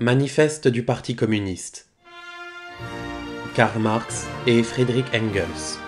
Manifeste du Parti communiste. Karl Marx et Friedrich Engels.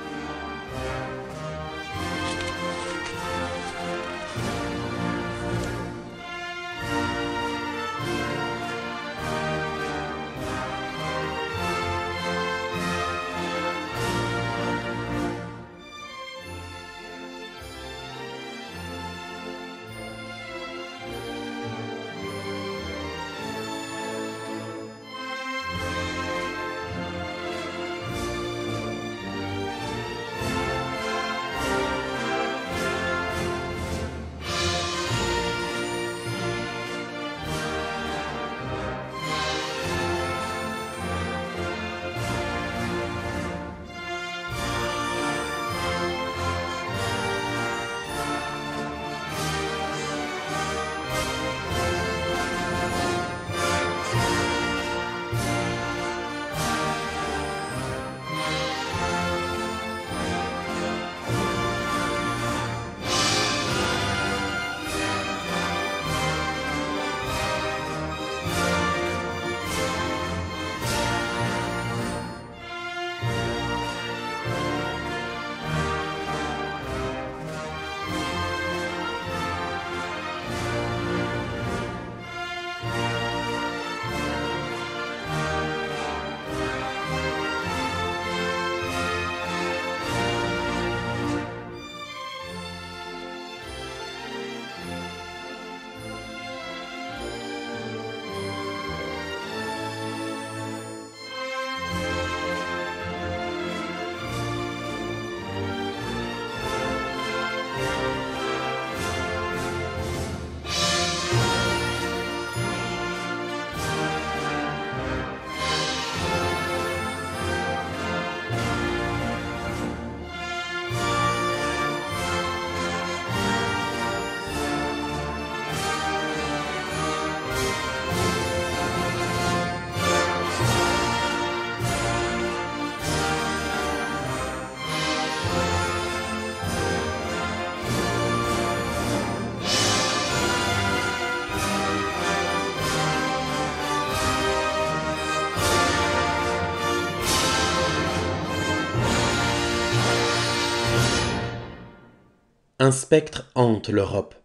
Un spectre hante l'Europe,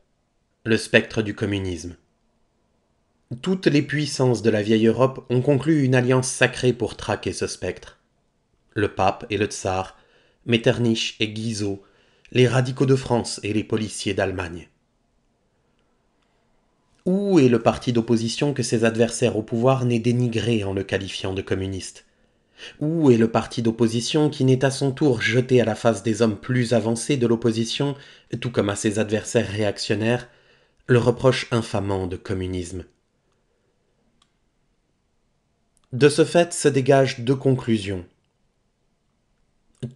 le spectre du communisme. Toutes les puissances de la vieille Europe ont conclu une alliance sacrée pour traquer ce spectre. Le pape et le tsar, Metternich et Guizot, les radicaux de France et les policiers d'Allemagne. Où est le parti d'opposition que ses adversaires au pouvoir n'aient dénigré en le qualifiant de communiste ? Où est le parti d'opposition qui n'est à son tour jeté à la face des hommes plus avancés de l'opposition, tout comme à ses adversaires réactionnaires, le reproche infamant de communisme ? De ce fait se dégagent deux conclusions.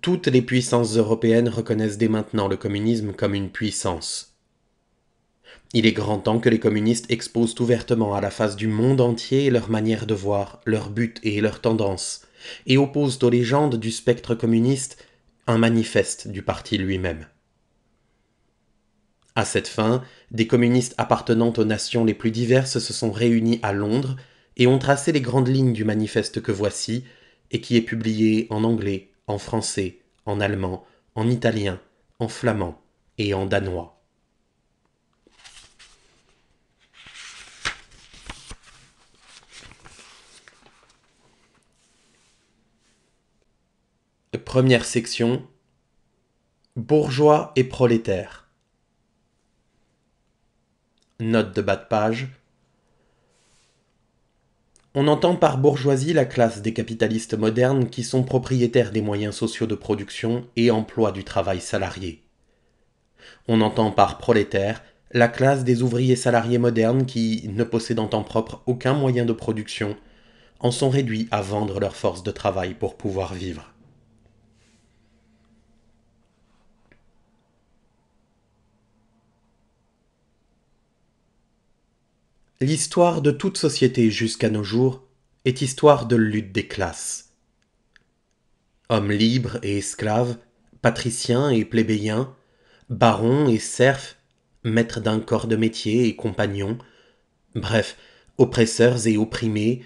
Toutes les puissances européennes reconnaissent dès maintenant le communisme comme une puissance. Il est grand temps que les communistes exposent ouvertement à la face du monde entier leur manière de voir, leurs buts et leurs tendances, et opposent aux légendes du spectre communiste un manifeste du parti lui-même. À cette fin, des communistes appartenant aux nations les plus diverses se sont réunis à Londres et ont tracé les grandes lignes du manifeste que voici, et qui est publié en anglais, en français, en allemand, en italien, en flamand et en danois. Première section. Bourgeois et prolétaires. Note de bas de page. On entend par bourgeoisie la classe des capitalistes modernes qui sont propriétaires des moyens sociaux de production et emploient du travail salarié. On entend par prolétaire la classe des ouvriers salariés modernes qui, ne possédant en propre aucun moyen de production, en sont réduits à vendre leur force de travail pour pouvoir vivre. L'histoire de toute société jusqu'à nos jours est histoire de lutte des classes. Hommes libres et esclaves, patriciens et plébéiens, barons et serfs, maîtres d'un corps de métier et compagnons, bref, oppresseurs et opprimés,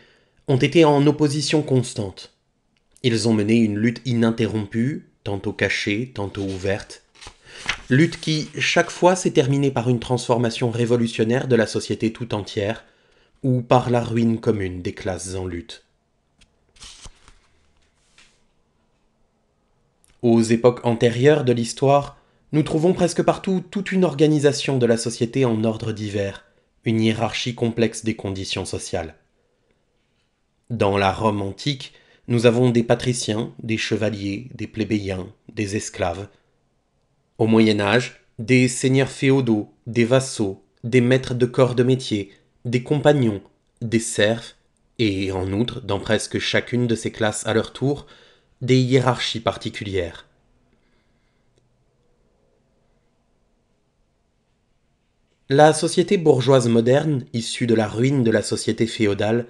ont été en opposition constante. Ils ont mené une lutte ininterrompue, tantôt cachée, tantôt ouverte. Lutte qui, chaque fois, s'est terminée par une transformation révolutionnaire de la société tout entière, ou par la ruine commune des classes en lutte. Aux époques antérieures de l'histoire, nous trouvons presque partout toute une organisation de la société en ordres divers, une hiérarchie complexe des conditions sociales. Dans la Rome antique, nous avons des patriciens, des chevaliers, des plébéiens, des esclaves. Au Moyen Âge, des seigneurs féodaux, des vassaux, des maîtres de corps de métier, des compagnons, des serfs, et en outre, dans presque chacune de ces classes à leur tour, des hiérarchies particulières. La société bourgeoise moderne, issue de la ruine de la société féodale,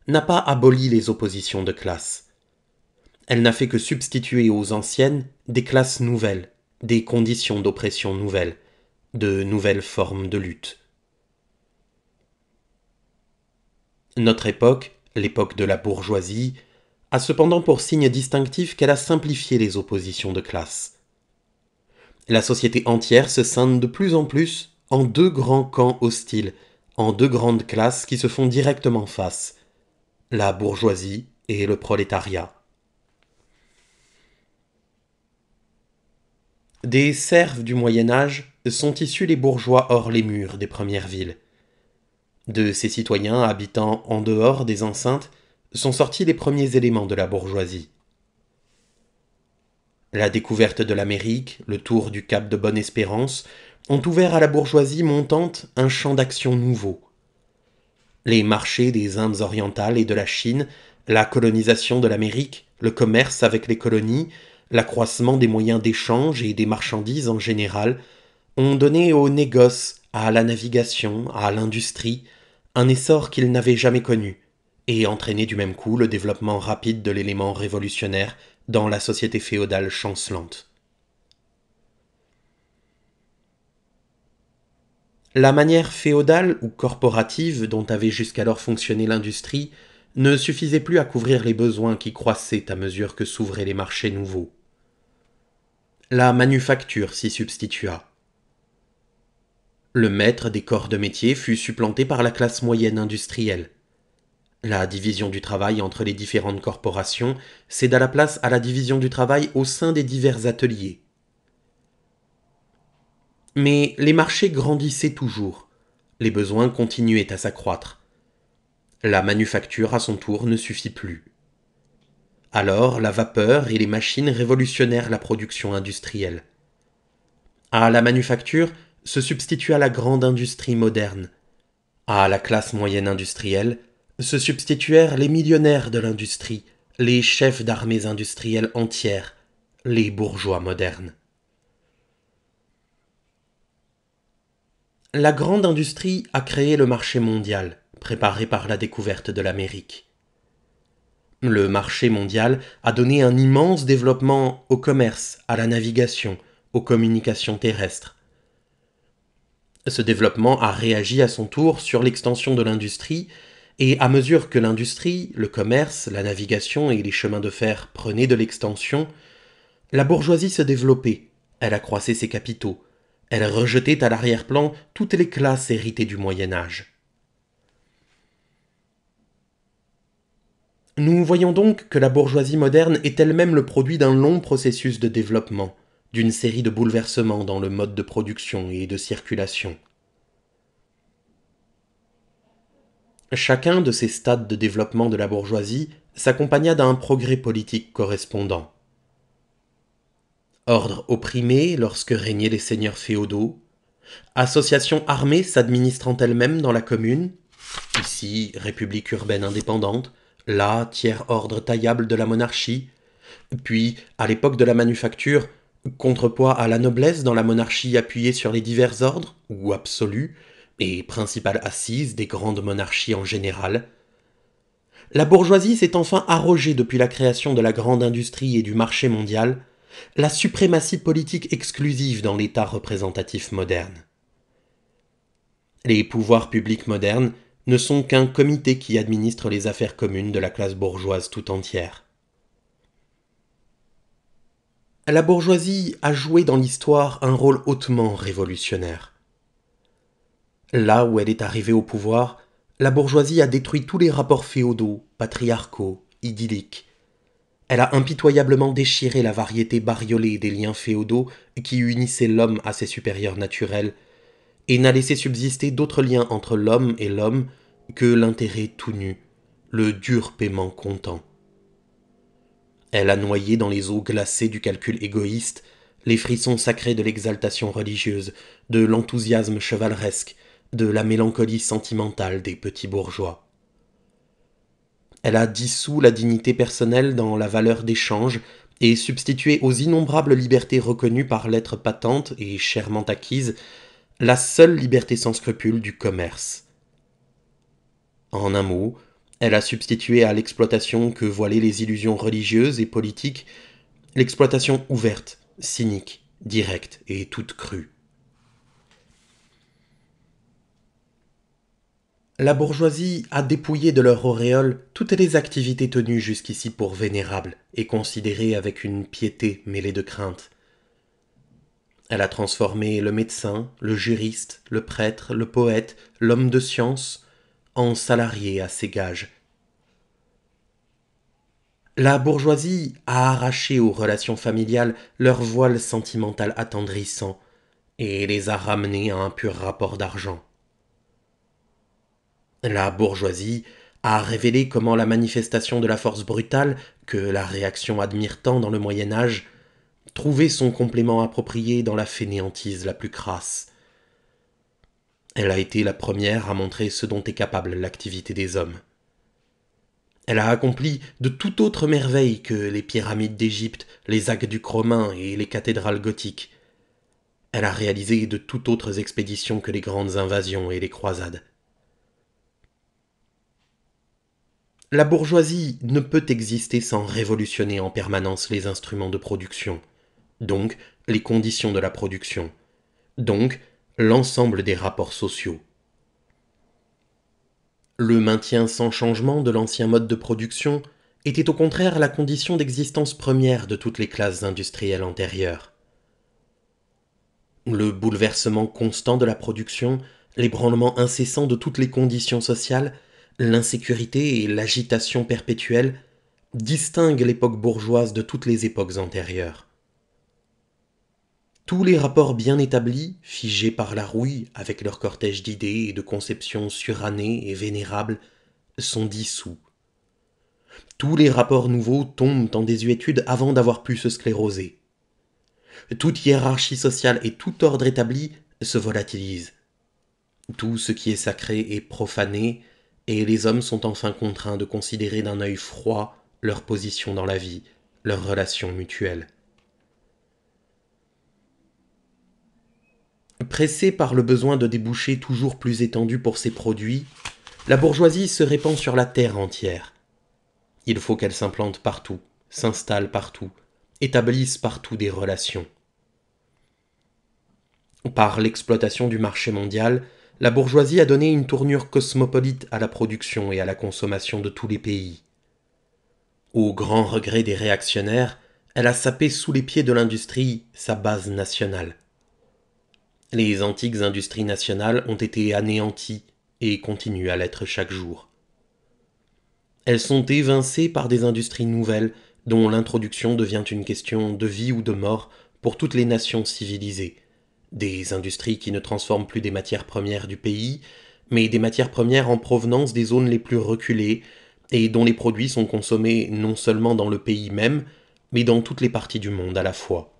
n'a pas aboli les oppositions de classe. Elle n'a fait que substituer aux anciennes des classes nouvelles, des conditions d'oppression nouvelles, de nouvelles formes de lutte. Notre époque, l'époque de la bourgeoisie, a cependant pour signe distinctif qu'elle a simplifié les oppositions de classe. La société entière se scinde de plus en plus en deux grands camps hostiles, en deux grandes classes qui se font directement face, la bourgeoisie et le prolétariat. Des serfs du Moyen Âge sont issus les bourgeois hors les murs des premières villes. De ces citoyens habitant en dehors des enceintes sont sortis les premiers éléments de la bourgeoisie. La découverte de l'Amérique, le tour du cap de Bonne-Espérance, ont ouvert à la bourgeoisie montante un champ d'action nouveau. Les marchés des Indes orientales et de la Chine, la colonisation de l'Amérique, le commerce avec les colonies, l'accroissement des moyens d'échange et des marchandises en général, ont donné au négoce, à la navigation, à l'industrie, un essor qu'ils n'avaient jamais connu, et entraîné du même coup le développement rapide de l'élément révolutionnaire dans la société féodale chancelante. La manière féodale ou corporative dont avait jusqu'alors fonctionné l'industrie ne suffisait plus à couvrir les besoins qui croissaient à mesure que s'ouvraient les marchés nouveaux. La manufacture s'y substitua. Le maître des corps de métier fut supplanté par la classe moyenne industrielle. La division du travail entre les différentes corporations céda la place à la division du travail au sein des divers ateliers. Mais les marchés grandissaient toujours, les besoins continuaient à s'accroître. La manufacture, à son tour, ne suffit plus. Alors, la vapeur et les machines révolutionnèrent la production industrielle. À la manufacture se substitua la grande industrie moderne. À la classe moyenne industrielle se substituèrent les millionnaires de l'industrie, les chefs d'armées industrielles entières, les bourgeois modernes. La grande industrie a créé le marché mondial, préparé par la découverte de l'Amérique. Le marché mondial a donné un immense développement au commerce, à la navigation, aux communications terrestres. Ce développement a réagi à son tour sur l'extension de l'industrie, et à mesure que l'industrie, le commerce, la navigation et les chemins de fer prenaient de l'extension, la bourgeoisie se développait, elle accroissait ses capitaux, elle rejetait à l'arrière-plan toutes les classes héritées du Moyen Âge. Nous voyons donc que la bourgeoisie moderne est elle-même le produit d'un long processus de développement, d'une série de bouleversements dans le mode de production et de circulation. Chacun de ces stades de développement de la bourgeoisie s'accompagna d'un progrès politique correspondant. Ordre opprimé lorsque régnaient les seigneurs féodaux, association armée s'administrant elle-même dans la commune, ici république urbaine indépendante, là tiers-ordre taillable de la monarchie, puis, à l'époque de la manufacture, contrepoids à la noblesse dans la monarchie appuyée sur les divers ordres, ou absolus, et principale assise des grandes monarchies en général. La bourgeoisie s'est enfin arrogée depuis la création de la grande industrie et du marché mondial, la suprématie politique exclusive dans l'État représentatif moderne. Les pouvoirs publics modernes ne sont qu'un comité qui administre les affaires communes de la classe bourgeoise tout entière. La bourgeoisie a joué dans l'histoire un rôle hautement révolutionnaire. Là où elle est arrivée au pouvoir, la bourgeoisie a détruit tous les rapports féodaux, patriarcaux, idylliques. Elle a impitoyablement déchiré la variété bariolée des liens féodaux qui unissaient l'homme à ses supérieurs naturels, et n'a laissé subsister d'autres liens entre l'homme et l'homme que l'intérêt tout nu, le dur paiement comptant. Elle a noyé dans les eaux glacées du calcul égoïste les frissons sacrés de l'exaltation religieuse, de l'enthousiasme chevaleresque, de la mélancolie sentimentale des petits bourgeois. Elle a dissous la dignité personnelle dans la valeur d'échange et substitué aux innombrables libertés reconnues par lettres patentes et chèrement acquises la seule liberté sans scrupule du commerce. En un mot, elle a substitué à l'exploitation que voilaient les illusions religieuses et politiques l'exploitation ouverte, cynique, directe et toute crue. La bourgeoisie a dépouillé de leur auréole toutes les activités tenues jusqu'ici pour vénérables et considérées avec une piété mêlée de crainte. Elle a transformé le médecin, le juriste, le prêtre, le poète, l'homme de science en salariés à ses gages. La bourgeoisie a arraché aux relations familiales leur voile sentimental attendrissant et les a ramenés à un pur rapport d'argent. La bourgeoisie a révélé comment la manifestation de la force brutale, que la réaction admire tant dans le Moyen Âge, trouvait son complément approprié dans la fainéantise la plus crasse. Elle a été la première à montrer ce dont est capable l'activité des hommes. Elle a accompli de tout autres merveilles que les pyramides d'Égypte, les aqueducs romains et les cathédrales gothiques. Elle a réalisé de tout autres expéditions que les grandes invasions et les croisades. La bourgeoisie ne peut exister sans révolutionner en permanence les instruments de production, donc les conditions de la production, donc l'ensemble des rapports sociaux. Le maintien sans changement de l'ancien mode de production était au contraire la condition d'existence première de toutes les classes industrielles antérieures. Le bouleversement constant de la production, l'ébranlement incessant de toutes les conditions sociales, l'insécurité et l'agitation perpétuelle distinguent l'époque bourgeoise de toutes les époques antérieures. Tous les rapports bien établis, figés par la rouille avec leur cortège d'idées et de conceptions surannées et vénérables, sont dissous. Tous les rapports nouveaux tombent en désuétude avant d'avoir pu se scléroser. Toute hiérarchie sociale et tout ordre établi se volatilisent. Tout ce qui est sacré est profané, et les hommes sont enfin contraints de considérer d'un œil froid leur position dans la vie, leurs relations mutuelles. Pressée par le besoin de débouchés toujours plus étendus pour ses produits, la bourgeoisie se répand sur la terre entière. Il faut qu'elle s'implante partout, s'installe partout, établisse partout des relations. Par l'exploitation du marché mondial, la bourgeoisie a donné une tournure cosmopolite à la production et à la consommation de tous les pays. Au grand regret des réactionnaires, elle a sapé sous les pieds de l'industrie sa base nationale. Les antiques industries nationales ont été anéanties et continuent à l'être chaque jour. Elles sont évincées par des industries nouvelles dont l'introduction devient une question de vie ou de mort pour toutes les nations civilisées. Des industries qui ne transforment plus des matières premières du pays, mais des matières premières en provenance des zones les plus reculées et dont les produits sont consommés non seulement dans le pays même, mais dans toutes les parties du monde à la fois.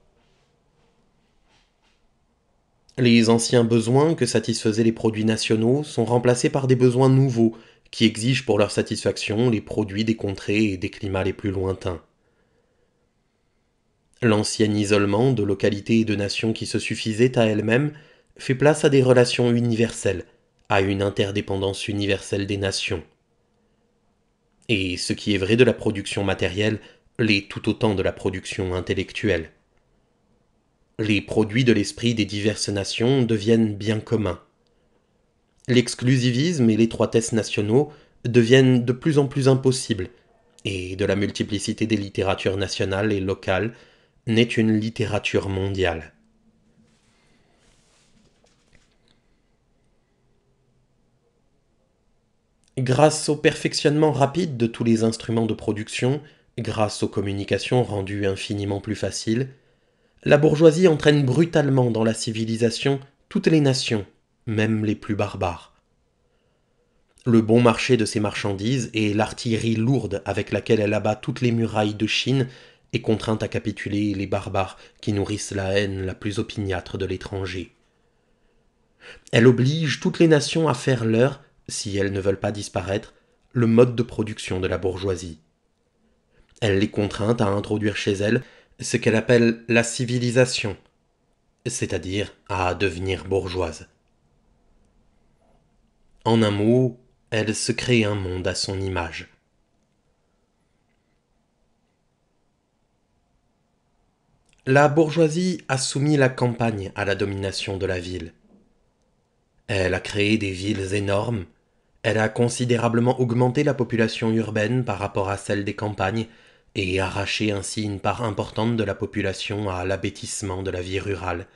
Les anciens besoins que satisfaisaient les produits nationaux sont remplacés par des besoins nouveaux qui exigent pour leur satisfaction les produits des contrées et des climats les plus lointains. L'ancien isolement de localités et de nations qui se suffisaient à elles-mêmes fait place à des relations universelles, à une interdépendance universelle des nations. Et ce qui est vrai de la production matérielle l'est tout autant de la production intellectuelle. Les produits de l'esprit des diverses nations deviennent bien communs. L'exclusivisme et l'étroitesse nationaux deviennent de plus en plus impossibles, et de la multiplicité des littératures nationales et locales naît une littérature mondiale. Grâce au perfectionnement rapide de tous les instruments de production, grâce aux communications rendues infiniment plus faciles, la bourgeoisie entraîne brutalement dans la civilisation toutes les nations, même les plus barbares. Le bon marché de ces marchandises et l'artillerie lourde avec laquelle elle abat toutes les murailles de Chine est contrainte à capituler les barbares qui nourrissent la haine la plus opiniâtre de l'étranger. Elle oblige toutes les nations à faire leur, si elles ne veulent pas disparaître, le mode de production de la bourgeoisie. Elle les contraint à introduire chez elles ce qu'elle appelle la civilisation, c'est-à-dire à devenir bourgeoise. En un mot, elle se crée un monde à son image. La bourgeoisie a soumis la campagne à la domination de la ville. Elle a créé des villes énormes, elle a considérablement augmenté la population urbaine par rapport à celle des campagnes et arraché ainsi une part importante de la population à l'abêtissement de la vie rurale.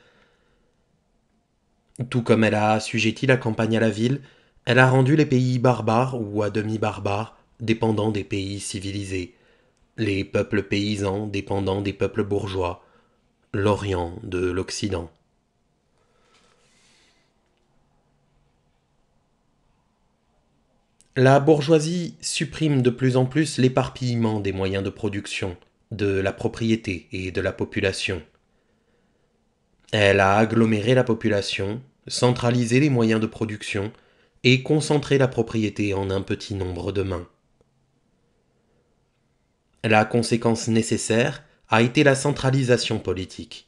Tout comme elle a assujetti la campagne à la ville, elle a rendu les pays barbares ou à demi barbares dépendants des pays civilisés, les peuples paysans dépendants des peuples bourgeois, l'Orient de l'Occident. La bourgeoisie supprime de plus en plus l'éparpillement des moyens de production, de la propriété et de la population. Elle a aggloméré la population, centralisé les moyens de production et concentré la propriété en un petit nombre de mains. La conséquence nécessaire a été la centralisation politique.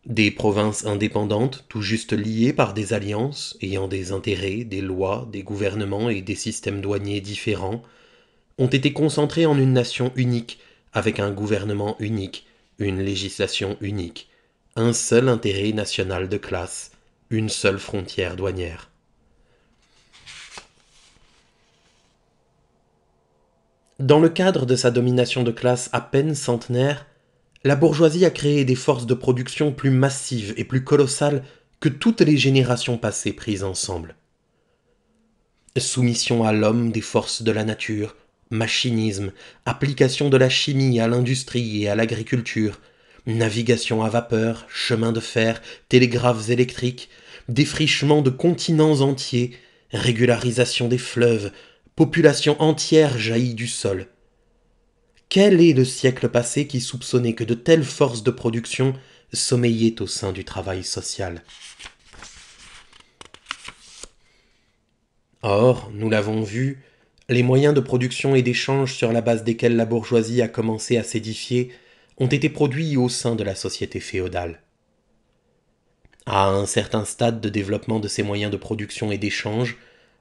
Des provinces indépendantes, tout juste liées par des alliances, ayant des intérêts, des lois, des gouvernements et des systèmes douaniers différents, ont été concentrées en une nation unique, avec un gouvernement unique, une législation unique, un seul intérêt national de classe, une seule frontière douanière. Dans le cadre de sa domination de classe à peine centenaire, la bourgeoisie a créé des forces de production plus massives et plus colossales que toutes les générations passées prises ensemble. Soumission à l'homme des forces de la nature, machinisme, application de la chimie à l'industrie et à l'agriculture, navigation à vapeur, chemin de fer, télégraphes électriques, défrichement de continents entiers, régularisation des fleuves, population entière jaillie du sol. Quel est le siècle passé qui soupçonnait que de telles forces de production sommeillaient au sein du travail social? Or, nous l'avons vu, les moyens de production et d'échange sur la base desquels la bourgeoisie a commencé à s'édifier ont été produits au sein de la société féodale. À un certain stade de développement de ces moyens de production et d'échange,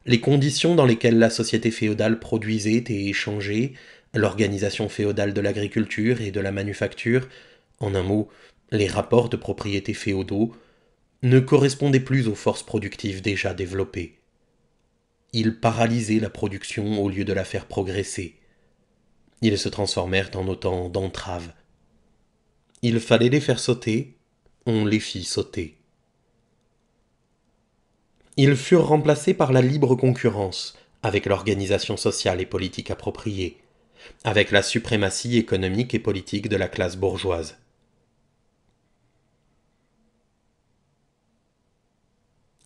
les conditions dans lesquelles la société féodale produisait et échangeait, l'organisation féodale de l'agriculture et de la manufacture, en un mot, les rapports de propriété féodaux, ne correspondaient plus aux forces productives déjà développées. Ils paralysaient la production au lieu de la faire progresser. Ils se transformèrent en autant d'entraves. Il fallait les faire sauter, on les fit sauter. Ils furent remplacés par la libre concurrence, avec l'organisation sociale et politique appropriée, avec la suprématie économique et politique de la classe bourgeoise.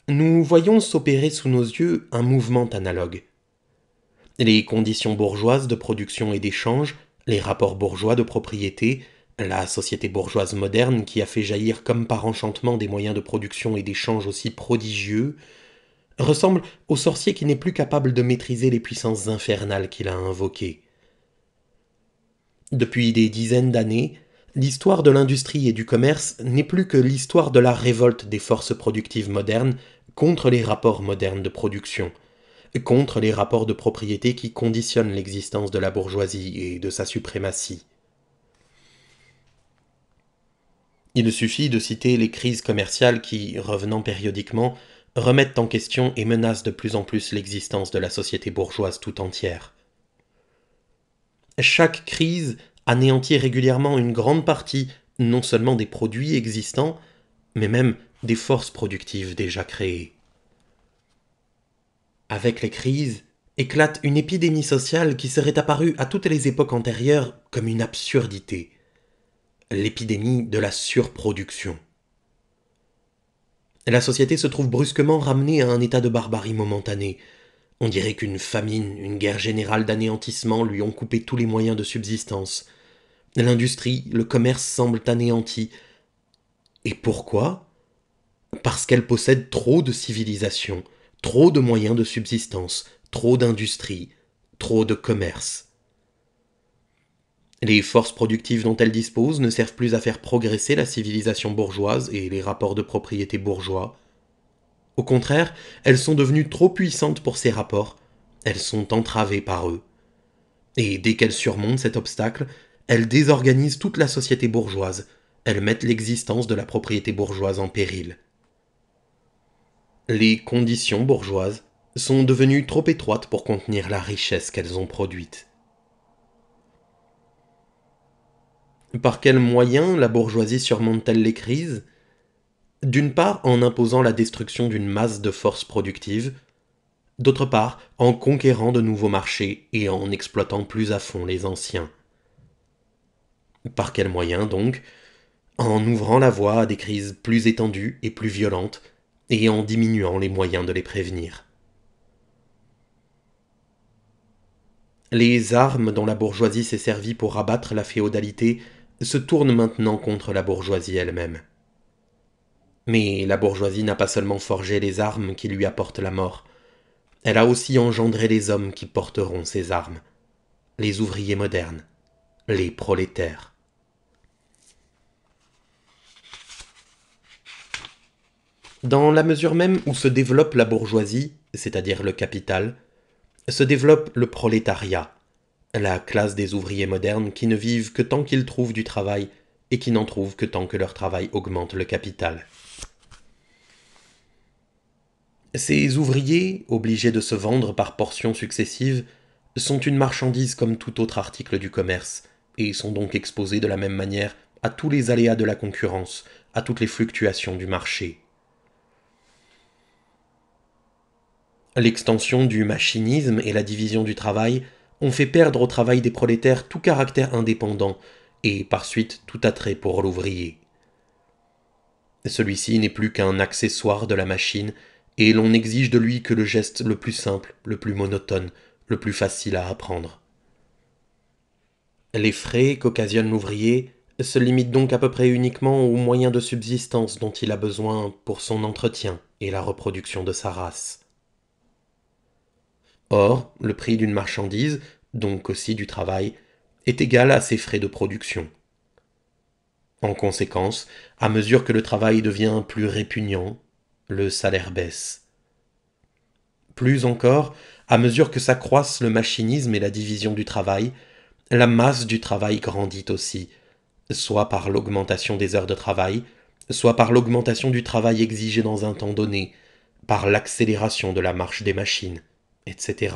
Nous voyons s'opérer sous nos yeux un mouvement analogue. Les conditions bourgeoises de production et d'échange, les rapports bourgeois de propriété, la société bourgeoise moderne qui a fait jaillir comme par enchantement des moyens de production et d'échange aussi prodigieux, ressemble au sorcier qui n'est plus capable de maîtriser les puissances infernales qu'il a invoquées. Depuis des dizaines d'années, l'histoire de l'industrie et du commerce n'est plus que l'histoire de la révolte des forces productives modernes contre les rapports modernes de production, contre les rapports de propriété qui conditionnent l'existence de la bourgeoisie et de sa suprématie. Il suffit de citer les crises commerciales qui, revenant périodiquement, remettent en question et menacent de plus en plus l'existence de la société bourgeoise tout entière. Chaque crise anéantit régulièrement une grande partie non seulement des produits existants, mais même des forces productives déjà créées. Avec les crises, éclate une épidémie sociale qui serait apparue à toutes les époques antérieures comme une absurdité, l'épidémie de la surproduction. La société se trouve brusquement ramenée à un état de barbarie momentanée. On dirait qu'une famine, une guerre générale d'anéantissement lui ont coupé tous les moyens de subsistance. L'industrie, le commerce semblent anéantis. Et pourquoi ? Parce qu'elle possède trop de civilisation, trop de moyens de subsistance, trop d'industrie, trop de commerce. Les forces productives dont elle dispose ne servent plus à faire progresser la civilisation bourgeoise et les rapports de propriété bourgeois. Au contraire, elles sont devenues trop puissantes pour ces rapports, elles sont entravées par eux. Et dès qu'elles surmontent cet obstacle, elles désorganisent toute la société bourgeoise, elles mettent l'existence de la propriété bourgeoise en péril. Les conditions bourgeoises sont devenues trop étroites pour contenir la richesse qu'elles ont produite. Par quels moyens la bourgeoisie surmonte-t-elle les crises ? D'une part en imposant la destruction d'une masse de forces productives, d'autre part en conquérant de nouveaux marchés et en exploitant plus à fond les anciens. Par quels moyens donc ? En ouvrant la voie à des crises plus étendues et plus violentes, et en diminuant les moyens de les prévenir. Les armes dont la bourgeoisie s'est servie pour abattre la féodalité se tournent maintenant contre la bourgeoisie elle-même. Mais la bourgeoisie n'a pas seulement forgé les armes qui lui apportent la mort, elle a aussi engendré les hommes qui porteront ces armes, les ouvriers modernes, les prolétaires. Dans la mesure même où se développe la bourgeoisie, c'est-à-dire le capital, se développe le prolétariat, la classe des ouvriers modernes qui ne vivent que tant qu'ils trouvent du travail et qui n'en trouvent que tant que leur travail augmente le capital. Ces ouvriers, obligés de se vendre par portions successives, sont une marchandise comme tout autre article du commerce, et sont donc exposés de la même manière à tous les aléas de la concurrence, à toutes les fluctuations du marché. L'extension du machinisme et la division du travail ont fait perdre au travail des prolétaires tout caractère indépendant, et par suite tout attrait pour l'ouvrier. Celui-ci n'est plus qu'un accessoire de la machine, et l'on n'exige de lui que le geste le plus simple, le plus monotone, le plus facile à apprendre. Les frais qu'occasionne l'ouvrier se limitent donc à peu près uniquement aux moyens de subsistance dont il a besoin pour son entretien et la reproduction de sa race. Or, le prix d'une marchandise, donc aussi du travail, est égal à ses frais de production. En conséquence, à mesure que le travail devient plus répugnant, le salaire baisse. Plus encore, à mesure que s'accroissent le machinisme et la division du travail, la masse du travail grandit aussi, soit par l'augmentation des heures de travail, soit par l'augmentation du travail exigé dans un temps donné, par l'accélération de la marche des machines, etc.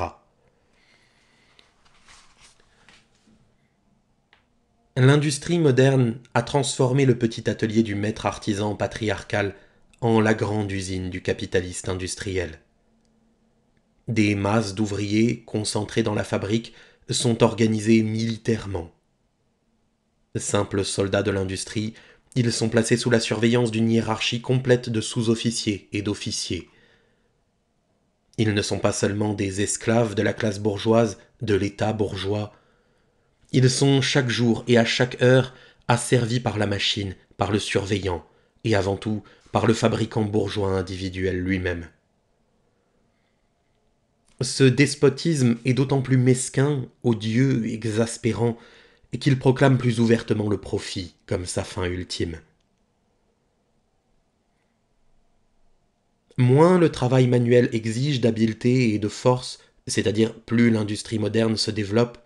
L'industrie moderne a transformé le petit atelier du maître artisan patriarcal en la grande usine du capitaliste industriel. Des masses d'ouvriers concentrés dans la fabrique sont organisés militairement. Simples soldats de l'industrie, ils sont placés sous la surveillance d'une hiérarchie complète de sous-officiers et d'officiers. Ils ne sont pas seulement des esclaves de la classe bourgeoise, de l'État bourgeois. Ils sont chaque jour et à chaque heure asservis par la machine, par le surveillant, et avant tout par le fabricant bourgeois individuel lui-même. Ce despotisme est d'autant plus mesquin, odieux, exaspérant, qu'il proclame plus ouvertement le profit comme sa fin ultime. Moins le travail manuel exige d'habileté et de force, c'est-à-dire plus l'industrie moderne se développe,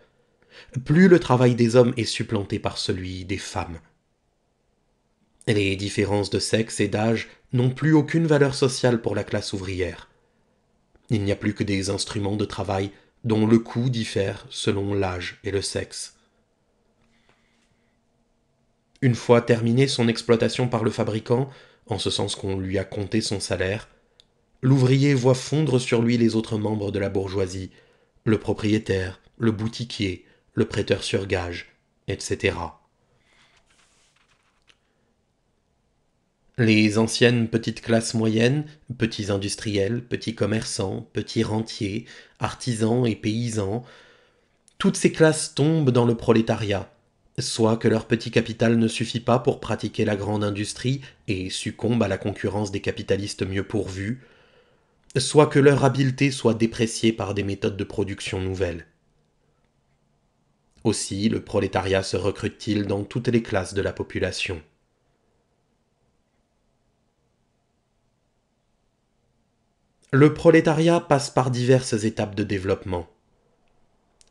plus le travail des hommes est supplanté par celui des femmes. Les différences de sexe et d'âge n'ont plus aucune valeur sociale pour la classe ouvrière. Il n'y a plus que des instruments de travail dont le coût diffère selon l'âge et le sexe. Une fois terminée son exploitation par le fabricant, en ce sens qu'on lui a compté son salaire, l'ouvrier voit fondre sur lui les autres membres de la bourgeoisie, le propriétaire, le boutiquier, le prêteur sur gage, etc. Les anciennes petites classes moyennes, petits industriels, petits commerçants, petits rentiers, artisans et paysans, toutes ces classes tombent dans le prolétariat, soit que leur petit capital ne suffit pas pour pratiquer la grande industrie et succombe à la concurrence des capitalistes mieux pourvus, soit que leur habileté soit dépréciée par des méthodes de production nouvelles. Aussi, le prolétariat se recrute-t-il dans toutes les classes de la population. Le prolétariat passe par diverses étapes de développement.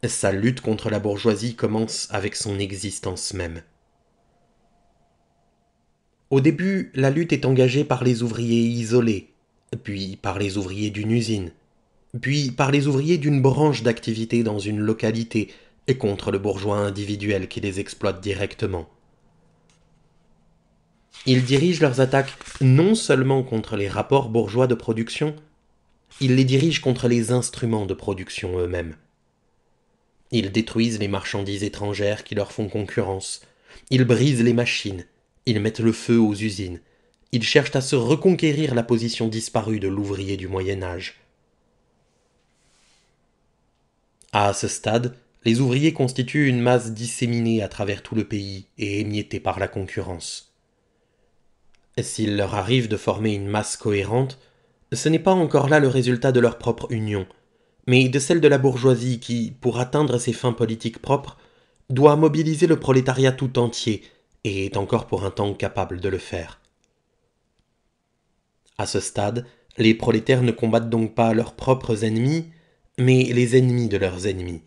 Sa lutte contre la bourgeoisie commence avec son existence même. Au début, la lutte est engagée par les ouvriers isolés, puis par les ouvriers d'une usine, puis par les ouvriers d'une branche d'activité dans une localité, et contre le bourgeois individuel qui les exploite directement. Ils dirigent leurs attaques non seulement contre les rapports bourgeois de production, ils les dirigent contre les instruments de production eux-mêmes. Ils détruisent les marchandises étrangères qui leur font concurrence, ils brisent les machines, ils mettent le feu aux usines, ils cherchent à se reconquérir la position disparue de l'ouvrier du Moyen Âge. À ce stade, les ouvriers constituent une masse disséminée à travers tout le pays et émiettée par la concurrence. S'il leur arrive de former une masse cohérente, ce n'est pas encore là le résultat de leur propre union, mais de celle de la bourgeoisie qui, pour atteindre ses fins politiques propres, doit mobiliser le prolétariat tout entier et est encore pour un temps capable de le faire. À ce stade, les prolétaires ne combattent donc pas leurs propres ennemis, mais les ennemis de leurs ennemis,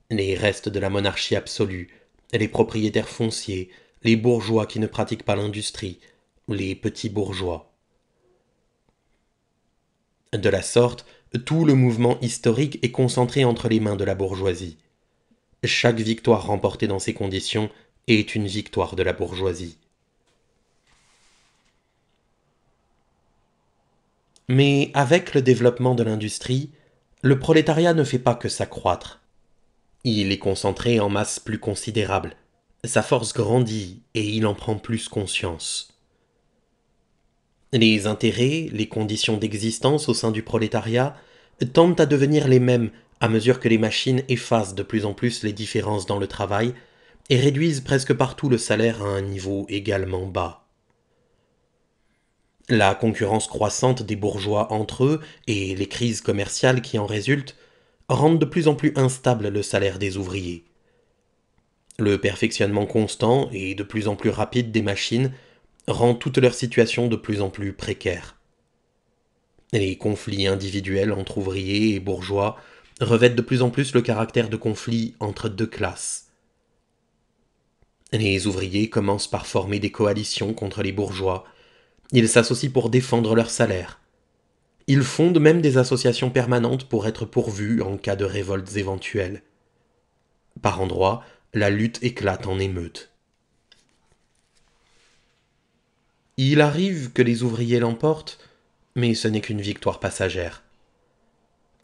les restes de la monarchie absolue, les propriétaires fonciers, les bourgeois qui ne pratiquent pas l'industrie, les petits bourgeois. De la sorte, tout le mouvement historique est concentré entre les mains de la bourgeoisie. Chaque victoire remportée dans ces conditions est une victoire de la bourgeoisie. Mais avec le développement de l'industrie, le prolétariat ne fait pas que s'accroître. Il est concentré en masse plus considérable. Sa force grandit et il en prend plus conscience. Les intérêts, les conditions d'existence au sein du prolétariat tendent à devenir les mêmes à mesure que les machines effacent de plus en plus les différences dans le travail et réduisent presque partout le salaire à un niveau également bas. La concurrence croissante des bourgeois entre eux et les crises commerciales qui en résultent rendent de plus en plus instable le salaire des ouvriers. Le perfectionnement constant et de plus en plus rapide des machines rend toute leur situation de plus en plus précaire. Les conflits individuels entre ouvriers et bourgeois revêtent de plus en plus le caractère de conflits entre deux classes. Les ouvriers commencent par former des coalitions contre les bourgeois. Ils s'associent pour défendre leurs salaires. Ils fondent même des associations permanentes pour être pourvus en cas de révoltes éventuelles. Par endroits, la lutte éclate en émeute. Il arrive que les ouvriers l'emportent, mais ce n'est qu'une victoire passagère.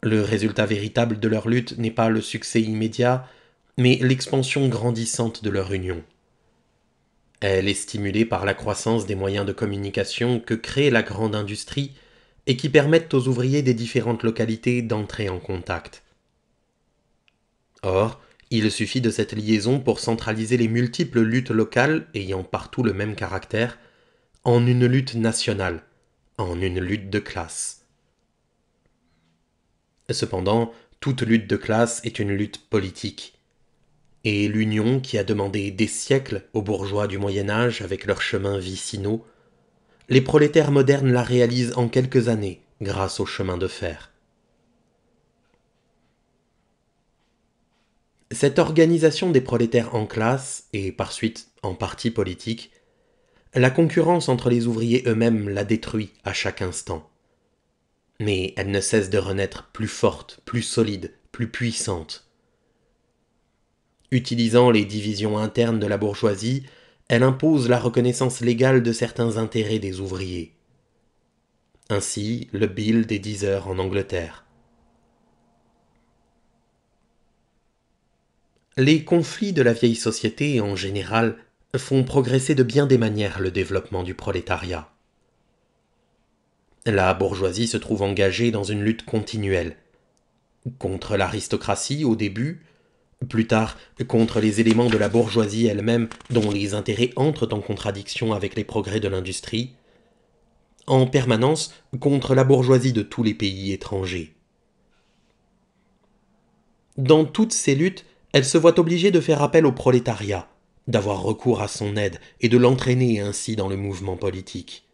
Le résultat véritable de leur lutte n'est pas le succès immédiat, mais l'expansion grandissante de leur union. Elle est stimulée par la croissance des moyens de communication que crée la grande industrie et qui permettent aux ouvriers des différentes localités d'entrer en contact. Or, il suffit de cette liaison pour centraliser les multiples luttes locales ayant partout le même caractère en une lutte nationale, en une lutte de classe. Cependant, toute lutte de classe est une lutte politique. Et l'union qui a demandé des siècles aux bourgeois du Moyen Âge avec leurs chemins vicinaux, les prolétaires modernes la réalisent en quelques années grâce au chemin de fer. Cette organisation des prolétaires en classe, et par suite en parti politique, La concurrence entre les ouvriers eux-mêmes la détruit à chaque instant. Mais elle ne cesse de renaître plus forte, plus solide, plus puissante. Utilisant les divisions internes de la bourgeoisie, elle impose la reconnaissance légale de certains intérêts des ouvriers. Ainsi, le Bill des 10 heures en Angleterre. Les conflits de la vieille société, en général, font progresser de bien des manières le développement du prolétariat. La bourgeoisie se trouve engagée dans une lutte continuelle, contre l'aristocratie au début, plus tard contre les éléments de la bourgeoisie elle-même dont les intérêts entrent en contradiction avec les progrès de l'industrie, en permanence contre la bourgeoisie de tous les pays étrangers. Dans toutes ces luttes, elle se voit obligée de faire appel au prolétariat, d'avoir recours à son aide et de l'entraîner ainsi dans le mouvement politique.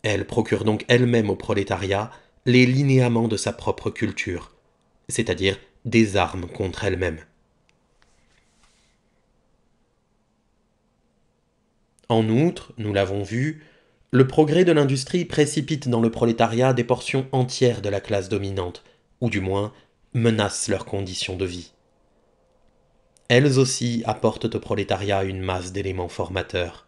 Elle procure donc elle-même au prolétariat les linéaments de sa propre culture, c'est-à-dire des armes contre elle-même. En outre, nous l'avons vu, le progrès de l'industrie précipite dans le prolétariat des portions entières de la classe dominante, ou du moins menace leurs conditions de vie. Elles aussi apportent au prolétariat une masse d'éléments formateurs.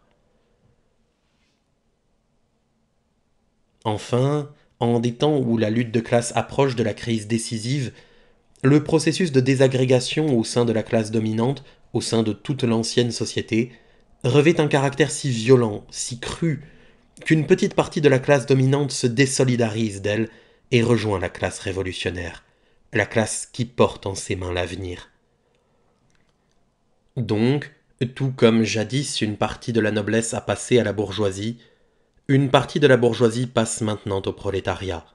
Enfin, en des temps où la lutte de classe approche de la crise décisive, le processus de désagrégation au sein de la classe dominante, au sein de toute l'ancienne société, revêt un caractère si violent, si cru, qu'une petite partie de la classe dominante se désolidarise d'elle et rejoint la classe révolutionnaire, la classe qui porte en ses mains l'avenir. Donc, tout comme jadis une partie de la noblesse a passé à la bourgeoisie, une partie de la bourgeoisie passe maintenant au prolétariat,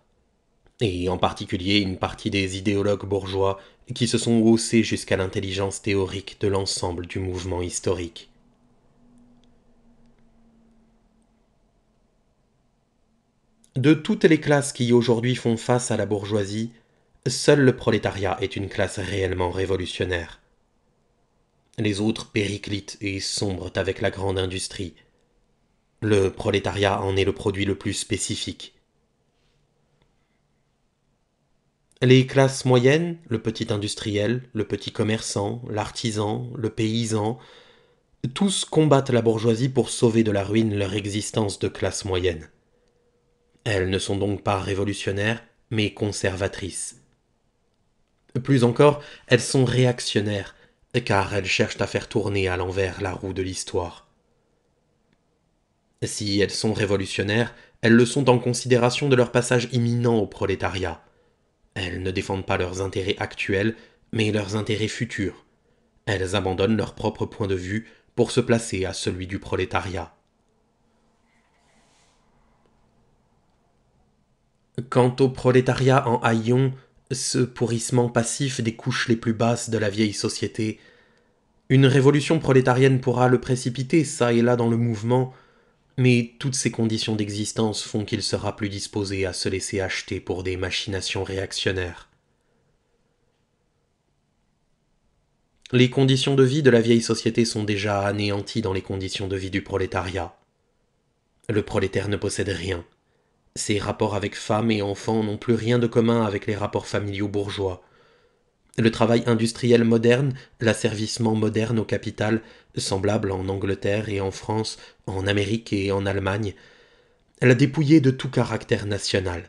et en particulier une partie des idéologues bourgeois qui se sont haussés jusqu'à l'intelligence théorique de l'ensemble du mouvement historique. De toutes les classes qui aujourd'hui font face à la bourgeoisie, seul le prolétariat est une classe réellement révolutionnaire. Les autres périclitent et sombrent avec la grande industrie. Le prolétariat en est le produit le plus spécifique. Les classes moyennes, le petit industriel, le petit commerçant, l'artisan, le paysan, tous combattent la bourgeoisie pour sauver de la ruine leur existence de classe moyenne. Elles ne sont donc pas révolutionnaires, mais conservatrices. Plus encore, elles sont réactionnaires, car elles cherchent à faire tourner à l'envers la roue de l'histoire. Si elles sont révolutionnaires, elles le sont en considération de leur passage imminent au prolétariat. Elles ne défendent pas leurs intérêts actuels, mais leurs intérêts futurs. Elles abandonnent leur propre point de vue pour se placer à celui du prolétariat. Quant au prolétariat en haillons, ce pourrissement passif des couches les plus basses de la vieille société, une révolution prolétarienne pourra le précipiter çà et là dans le mouvement, mais toutes ces conditions d'existence font qu'il sera plus disposé à se laisser acheter pour des machinations réactionnaires. Les conditions de vie de la vieille société sont déjà anéanties dans les conditions de vie du prolétariat. Le prolétaire ne possède rien. Ses rapports avec femmes et enfants n'ont plus rien de commun avec les rapports familiaux bourgeois. Le travail industriel moderne, l'asservissement moderne au capital, semblable en Angleterre et en France, en Amérique et en Allemagne, l'a dépouillé de tout caractère national.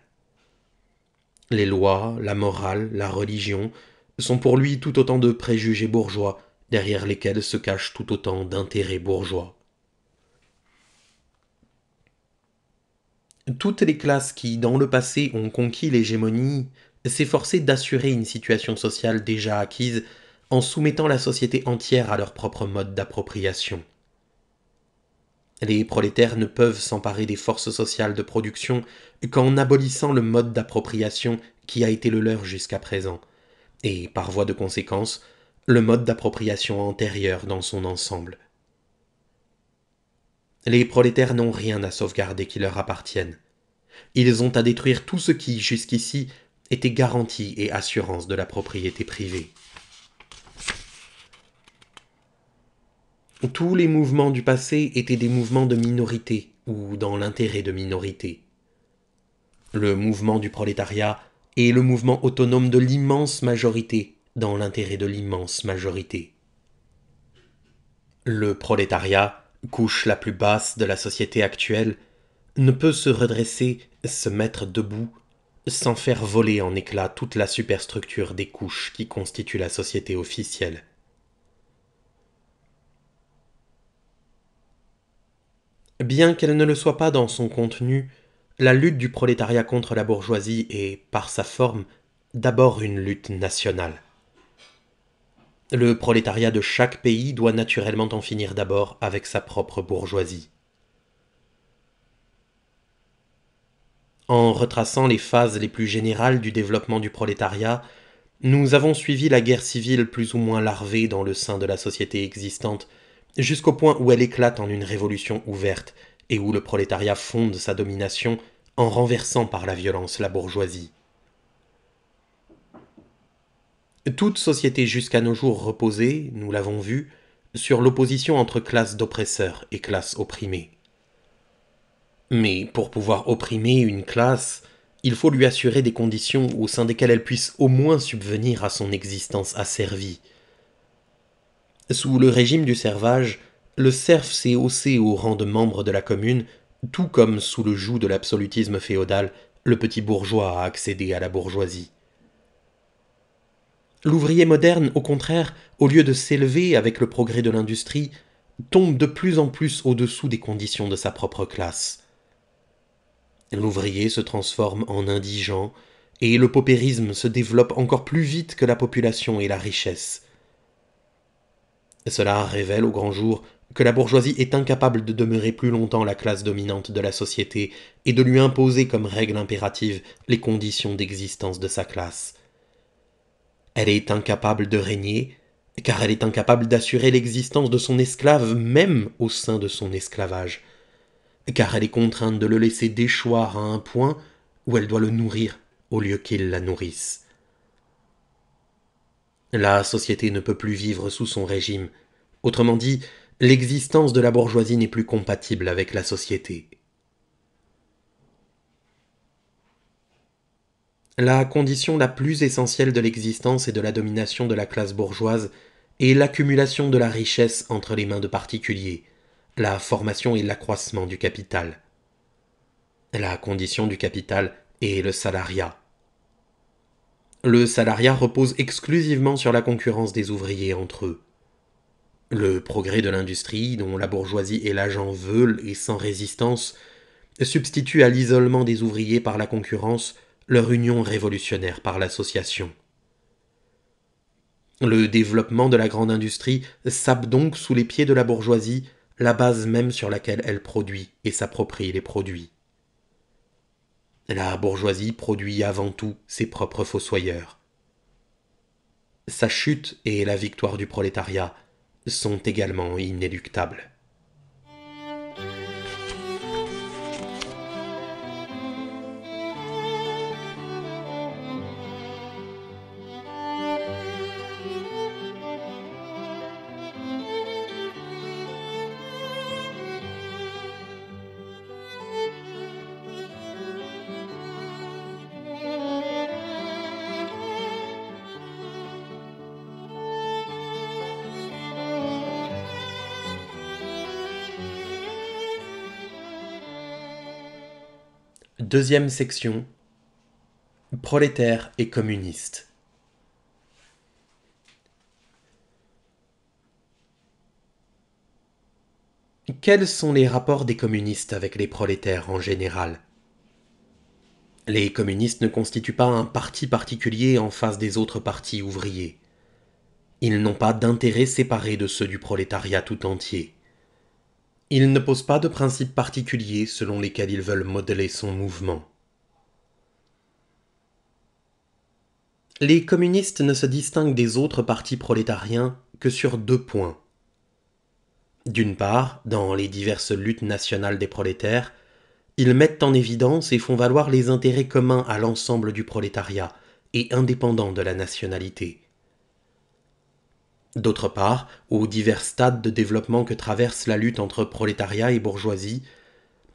Les lois, la morale, la religion sont pour lui tout autant de préjugés bourgeois, derrière lesquels se cachent tout autant d'intérêts bourgeois. Toutes les classes qui, dans le passé, ont conquis l'hégémonie, s'efforçaient d'assurer une situation sociale déjà acquise en soumettant la société entière à leur propre mode d'appropriation. Les prolétaires ne peuvent s'emparer des forces sociales de production qu'en abolissant le mode d'appropriation qui a été le leur jusqu'à présent, et, par voie de conséquence, le mode d'appropriation antérieur dans son ensemble. Les prolétaires n'ont rien à sauvegarder qui leur appartienne. Ils ont à détruire tout ce qui, jusqu'ici, était garantie et assurance de la propriété privée. Tous les mouvements du passé étaient des mouvements de minorité ou dans l'intérêt de minorité. Le mouvement du prolétariat est le mouvement autonome de l'immense majorité dans l'intérêt de l'immense majorité. Le prolétariat, couche la plus basse de la société actuelle, ne peut se redresser, se mettre debout, sans faire voler en éclats toute la superstructure des couches qui constituent la société officielle. Bien qu'elle ne le soit pas dans son contenu, la lutte du prolétariat contre la bourgeoisie est, par sa forme, d'abord une lutte nationale. Le prolétariat de chaque pays doit naturellement en finir d'abord avec sa propre bourgeoisie. En retraçant les phases les plus générales du développement du prolétariat, nous avons suivi la guerre civile plus ou moins larvée dans le sein de la société existante, jusqu'au point où elle éclate en une révolution ouverte et où le prolétariat fonde sa domination en renversant par la violence la bourgeoisie. Toute société jusqu'à nos jours reposait, nous l'avons vu, sur l'opposition entre classes d'oppresseurs et classes opprimées. Mais pour pouvoir opprimer une classe, il faut lui assurer des conditions au sein desquelles elle puisse au moins subvenir à son existence asservie. Sous le régime du servage, le serf s'est haussé au rang de membre de la commune, tout comme sous le joug de l'absolutisme féodal, le petit bourgeois a accédé à la bourgeoisie. L'ouvrier moderne, au contraire, au lieu de s'élever avec le progrès de l'industrie, tombe de plus en plus au-dessous des conditions de sa propre classe. L'ouvrier se transforme en indigent, et le paupérisme se développe encore plus vite que la population et la richesse. Cela révèle au grand jour que la bourgeoisie est incapable de demeurer plus longtemps la classe dominante de la société et de lui imposer comme règle impérative les conditions d'existence de sa classe. Elle est incapable de régner, car elle est incapable d'assurer l'existence de son esclave même au sein de son esclavage, car elle est contrainte de le laisser déchoir à un point où elle doit le nourrir au lieu qu'il la nourrisse. La société ne peut plus vivre sous son régime. Autrement dit, l'existence de la bourgeoisie n'est plus compatible avec la société. La condition la plus essentielle de l'existence et de la domination de la classe bourgeoise est l'accumulation de la richesse entre les mains de particuliers, la formation et l'accroissement du capital. La condition du capital est le salariat. Le salariat repose exclusivement sur la concurrence des ouvriers entre eux. Le progrès de l'industrie, dont la bourgeoisie et l'agent veulent et sans résistance, substitue à l'isolement des ouvriers par la concurrence leur union révolutionnaire par l'association. Le développement de la grande industrie sape donc sous les pieds de la bourgeoisie la base même sur laquelle elle produit et s'approprie les produits. La bourgeoisie produit avant tout ses propres fossoyeurs. Sa chute et la victoire du prolétariat sont également inéluctables. Deuxième section. Prolétaires et communistes. Quels sont les rapports des communistes avec les prolétaires en général ? Les communistes ne constituent pas un parti particulier en face des autres partis ouvriers. Ils n'ont pas d'intérêts séparés de ceux du prolétariat tout entier. Ils ne posent pas de principes particuliers selon lesquels ils veulent modeler son mouvement. Les communistes ne se distinguent des autres partis prolétariens que sur deux points. D'une part, dans les diverses luttes nationales des prolétaires, ils mettent en évidence et font valoir les intérêts communs à l'ensemble du prolétariat et indépendants de la nationalité. D'autre part, aux divers stades de développement que traverse la lutte entre prolétariat et bourgeoisie,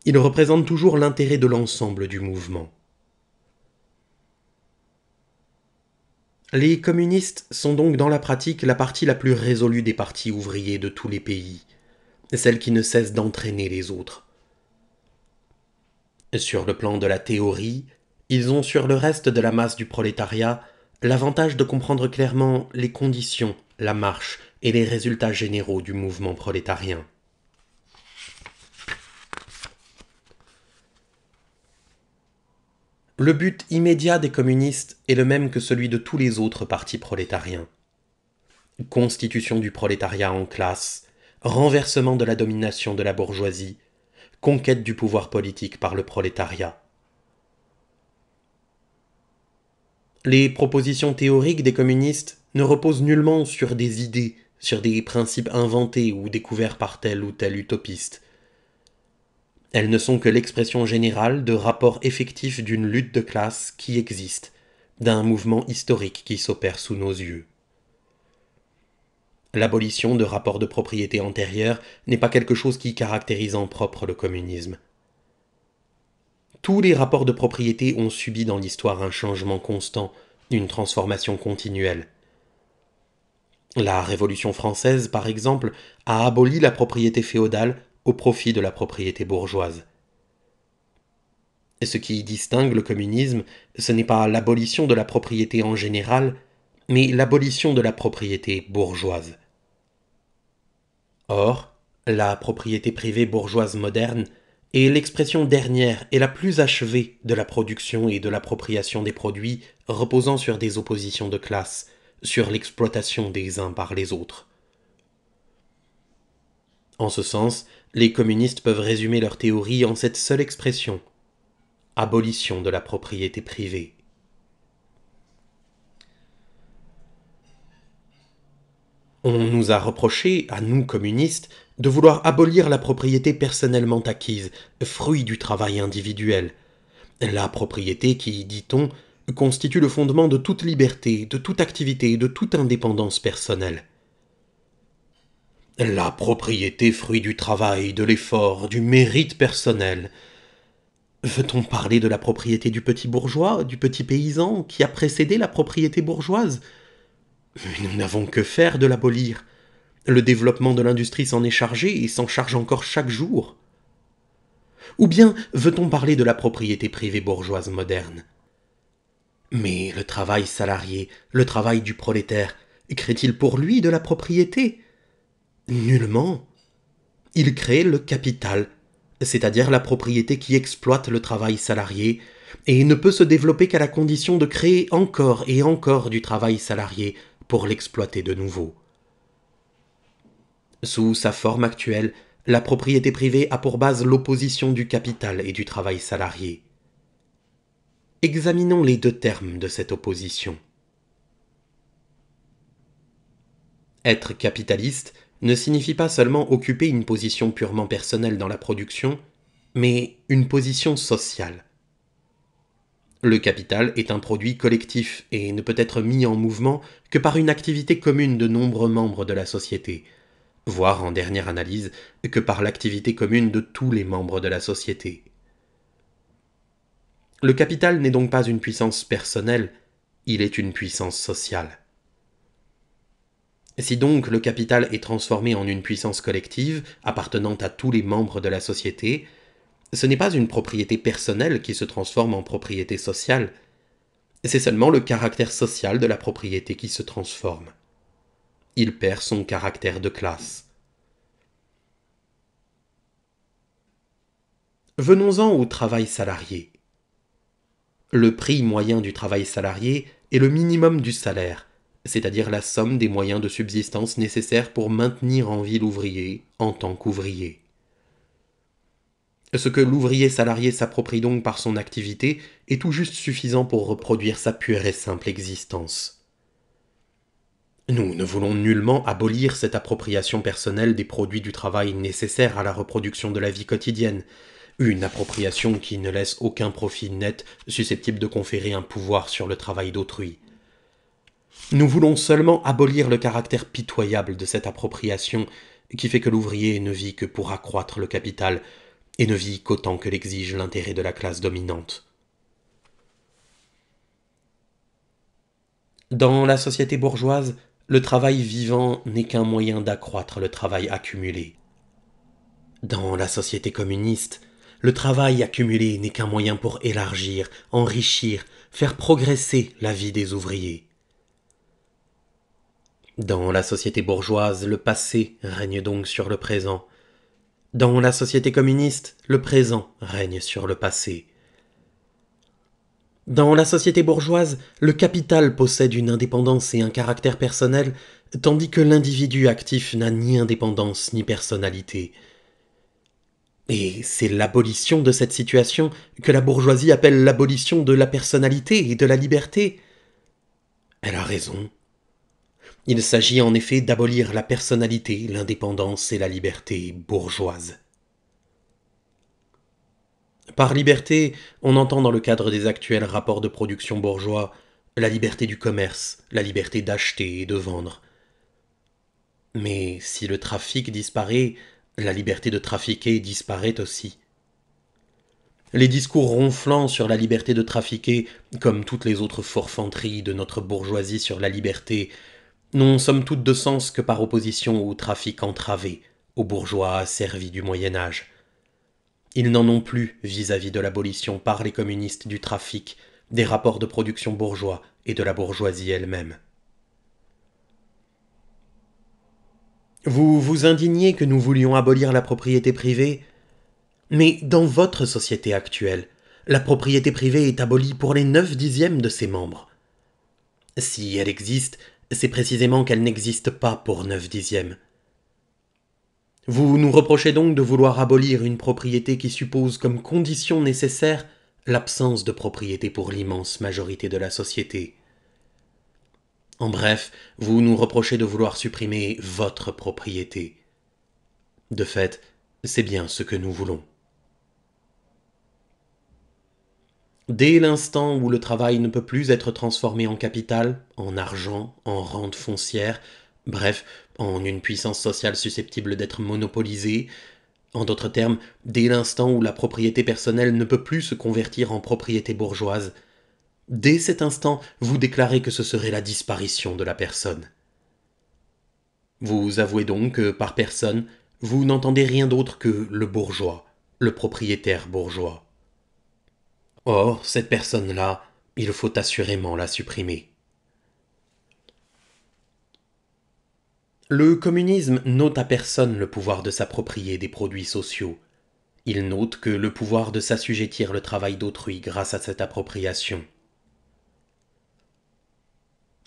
il représente toujours l'intérêt de l'ensemble du mouvement. Les communistes sont donc dans la pratique la partie la plus résolue des partis ouvriers de tous les pays, celle qui ne cesse d'entraîner les autres. Sur le plan de la théorie, ils ont sur le reste de la masse du prolétariat l'avantage de comprendre clairement les conditions, la marche et les résultats généraux du mouvement prolétarien. Le but immédiat des communistes est le même que celui de tous les autres partis prolétariens. Constitution du prolétariat en classe, renversement de la domination de la bourgeoisie, conquête du pouvoir politique par le prolétariat. Les propositions théoriques des communistes ne reposent nullement sur des idées, sur des principes inventés ou découverts par tel ou tel utopiste. Elles ne sont que l'expression générale de rapports effectifs d'une lutte de classe qui existe, d'un mouvement historique qui s'opère sous nos yeux. L'abolition de rapports de propriété antérieurs n'est pas quelque chose qui caractérise en propre le communisme. Tous les rapports de propriété ont subi dans l'histoire un changement constant, une transformation continuelle. La Révolution française, par exemple, a aboli la propriété féodale au profit de la propriété bourgeoise. Et ce qui distingue le communisme, ce n'est pas l'abolition de la propriété en général, mais l'abolition de la propriété bourgeoise. Or, la propriété privée bourgeoise moderne est l'expression dernière et la plus achevée de la production et de l'appropriation des produits reposant sur des oppositions de classe, sur l'exploitation des uns par les autres. En ce sens, les communistes peuvent résumer leur théorie en cette seule expression: abolition de la propriété privée. On nous a reproché, à nous communistes, de vouloir abolir la propriété personnellement acquise, fruit du travail individuel. La propriété qui, dit-on, constitue le fondement de toute liberté, de toute activité, de toute indépendance personnelle. La propriété fruit du travail, de l'effort, du mérite personnel. Veut-on parler de la propriété du petit bourgeois, du petit paysan, qui a précédé la propriété bourgeoise ? Mais nous n'avons que faire de l'abolir. Le développement de l'industrie s'en est chargé et s'en charge encore chaque jour. Ou bien veut-on parler de la propriété privée bourgeoise moderne ? Mais le travail salarié, le travail du prolétaire, crée-t-il pour lui de la propriété ? Nullement. Il crée le capital, c'est-à-dire la propriété qui exploite le travail salarié, et ne peut se développer qu'à la condition de créer encore et encore du travail salarié pour l'exploiter de nouveau. Sous sa forme actuelle, la propriété privée a pour base l'opposition du capital et du travail salarié. Examinons les deux termes de cette opposition. Être capitaliste ne signifie pas seulement occuper une position purement personnelle dans la production, mais une position sociale. Le capital est un produit collectif et ne peut être mis en mouvement que par une activité commune de nombreux membres de la société, voire en dernière analyse que par l'activité commune de tous les membres de la société. Le capital n'est donc pas une puissance personnelle, il est une puissance sociale. Si donc le capital est transformé en une puissance collective appartenant à tous les membres de la société, ce n'est pas une propriété personnelle qui se transforme en propriété sociale, c'est seulement le caractère social de la propriété qui se transforme. Il perd son caractère de classe. Venons-en au travail salarié. Le prix moyen du travail salarié est le minimum du salaire, c'est-à-dire la somme des moyens de subsistance nécessaires pour maintenir en vie l'ouvrier en tant qu'ouvrier. Ce que l'ouvrier salarié s'approprie donc par son activité est tout juste suffisant pour reproduire sa pure et simple existence. Nous ne voulons nullement abolir cette appropriation personnelle des produits du travail nécessaires à la reproduction de la vie quotidienne, une appropriation qui ne laisse aucun profit net susceptible de conférer un pouvoir sur le travail d'autrui. Nous voulons seulement abolir le caractère pitoyable de cette appropriation qui fait que l'ouvrier ne vit que pour accroître le capital et ne vit qu'autant que l'exige l'intérêt de la classe dominante. Dans la société bourgeoise, le travail vivant n'est qu'un moyen d'accroître le travail accumulé. Dans la société communiste, le travail accumulé n'est qu'un moyen pour élargir, enrichir, faire progresser la vie des ouvriers. Dans la société bourgeoise, le passé règne donc sur le présent. Dans la société communiste, le présent règne sur le passé. Dans la société bourgeoise, le capital possède une indépendance et un caractère personnel, tandis que l'individu actif n'a ni indépendance ni personnalité. Et c'est l'abolition de cette situation que la bourgeoisie appelle l'abolition de la personnalité et de la liberté. Elle a raison. Il s'agit en effet d'abolir la personnalité, l'indépendance et la liberté bourgeoise. Par liberté, on entend dans le cadre des actuels rapports de production bourgeois la liberté du commerce, la liberté d'acheter et de vendre. Mais si le trafic disparaît, la liberté de trafiquer disparaît aussi. Les discours ronflants sur la liberté de trafiquer, comme toutes les autres forfanteries de notre bourgeoisie sur la liberté, n'ont somme toute de sens que par opposition au trafic entravé, aux bourgeois asservis du Moyen-Âge. Ils n'en ont plus vis-à-vis de l'abolition par les communistes du trafic, des rapports de production bourgeois et de la bourgeoisie elle-même. Vous vous indignez que nous voulions abolir la propriété privée, mais dans votre société actuelle, la propriété privée est abolie pour les 9/10 de ses membres. Si elle existe, c'est précisément qu'elle n'existe pas pour 9/10. Vous nous reprochez donc de vouloir abolir une propriété qui suppose comme condition nécessaire l'absence de propriété pour l'immense majorité de la société. En bref, vous nous reprochez de vouloir supprimer votre propriété. De fait, c'est bien ce que nous voulons. Dès l'instant où le travail ne peut plus être transformé en capital, en argent, en rente foncière, bref, en une puissance sociale susceptible d'être monopolisée, en d'autres termes, dès l'instant où la propriété personnelle ne peut plus se convertir en propriété bourgeoise, dès cet instant, vous déclarez que ce serait la disparition de la personne. Vous avouez donc que, par personne, vous n'entendez rien d'autre que le bourgeois, le propriétaire bourgeois. Or, cette personne-là, il faut assurément la supprimer. Le communisme n'ôte à personne le pouvoir de s'approprier des produits sociaux. Il n'ôte que le pouvoir de s'assujettir le travail d'autrui grâce à cette appropriation.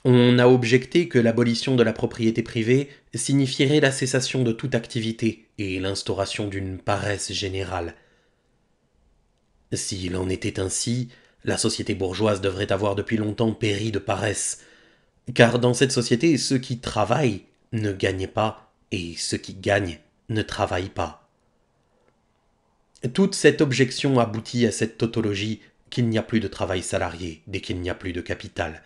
On a objecté que l'abolition de la propriété privée signifierait la cessation de toute activité et l'instauration d'une paresse générale. S'il en était ainsi, la société bourgeoise devrait avoir depuis longtemps péri de paresse, car dans cette société, ceux qui travaillent ne gagnent pas, et ceux qui gagnent ne travaillent pas. Toute cette objection aboutit à cette tautologie qu'il n'y a plus de travail salarié dès qu'il n'y a plus de capital.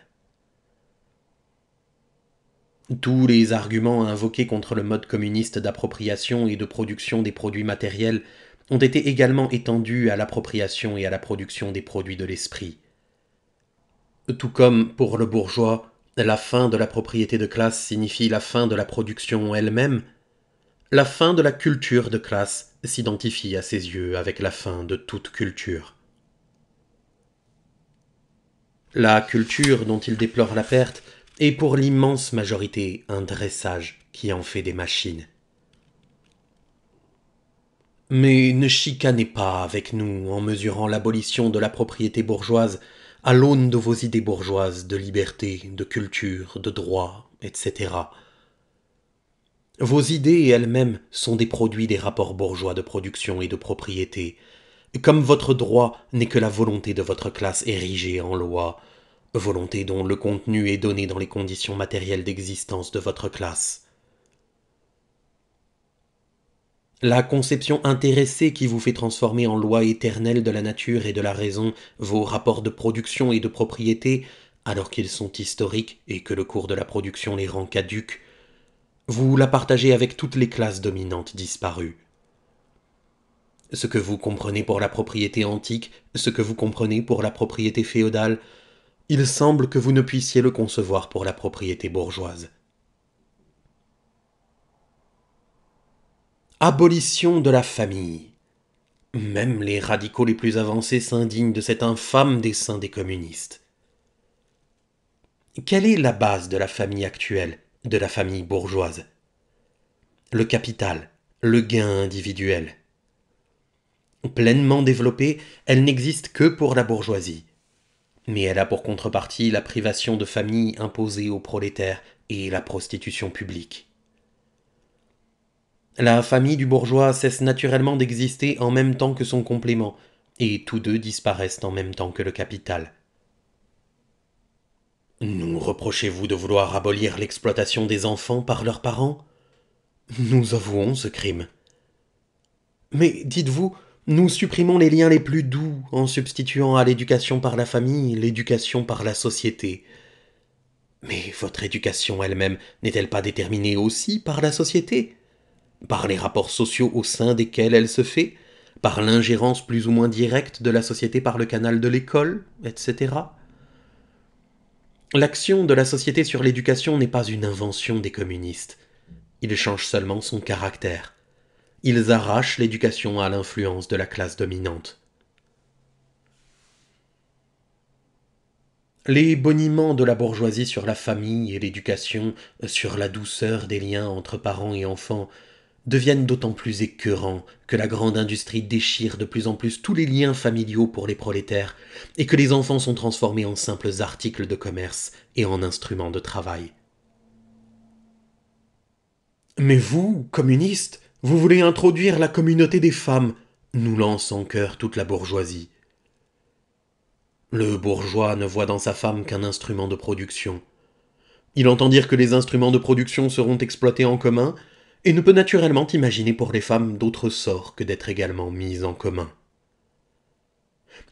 Tous les arguments invoqués contre le mode communiste d'appropriation et de production des produits matériels ont été également étendus à l'appropriation et à la production des produits de l'esprit. Tout comme, pour le bourgeois, la fin de la propriété de classe signifie la fin de la production elle-même, la fin de la culture de classe s'identifie à ses yeux avec la fin de toute culture. La culture dont il déplore la perte est pour l'immense majorité un dressage qui en fait des machines. Mais ne chicanez pas avec nous en mesurant l'abolition de la propriété bourgeoise à l'aune de vos idées bourgeoises de liberté, de culture, de droit, etc. Vos idées elles-mêmes sont des produits des rapports bourgeois de production et de propriété, comme votre droit n'est que la volonté de votre classe érigée en loi, volonté dont le contenu est donné dans les conditions matérielles d'existence de votre classe. La conception intéressée qui vous fait transformer en loi éternelle de la nature et de la raison vos rapports de production et de propriété alors qu'ils sont historiques et que le cours de la production les rend caducs, vous la partagez avec toutes les classes dominantes disparues. Ce que vous comprenez pour la propriété antique, ce que vous comprenez pour la propriété féodale, il semble que vous ne puissiez le concevoir pour la propriété bourgeoise. Abolition de la famille. Même les radicaux les plus avancés s'indignent de cet infâme dessein des communistes. Quelle est la base de la famille actuelle, de la famille bourgeoise? Le capital, le gain individuel. Pleinement développée, elle n'existe que pour la bourgeoisie. Mais elle a pour contrepartie la privation de famille imposée aux prolétaires et la prostitution publique. La famille du bourgeois cesse naturellement d'exister en même temps que son complément, et tous deux disparaissent en même temps que le capital. Nous reprochez-vous de vouloir abolir l'exploitation des enfants par leurs parents? Nous avouons ce crime. Mais dites-vous, nous supprimons les liens les plus doux en substituant à l'éducation par la famille l'éducation par la société. Mais votre éducation elle-même n'est-elle pas déterminée aussi par la société? Par les rapports sociaux au sein desquels elle se fait? Par l'ingérence plus ou moins directe de la société par le canal de l'école, etc. L'action de la société sur l'éducation n'est pas une invention des communistes. Ils changent seulement son caractère. Ils arrachent l'éducation à l'influence de la classe dominante. Les boniments de la bourgeoisie sur la famille et l'éducation, sur la douceur des liens entre parents et enfants, deviennent d'autant plus écœurants que la grande industrie déchire de plus en plus tous les liens familiaux pour les prolétaires et que les enfants sont transformés en simples articles de commerce et en instruments de travail. Mais vous, communistes, vous voulez introduire la communauté des femmes, nous lance en chœur toute la bourgeoisie. Le bourgeois ne voit dans sa femme qu'un instrument de production. Il entend dire que les instruments de production seront exploités en commun, et ne peut naturellement imaginer pour les femmes d'autre sort que d'être également mises en commun.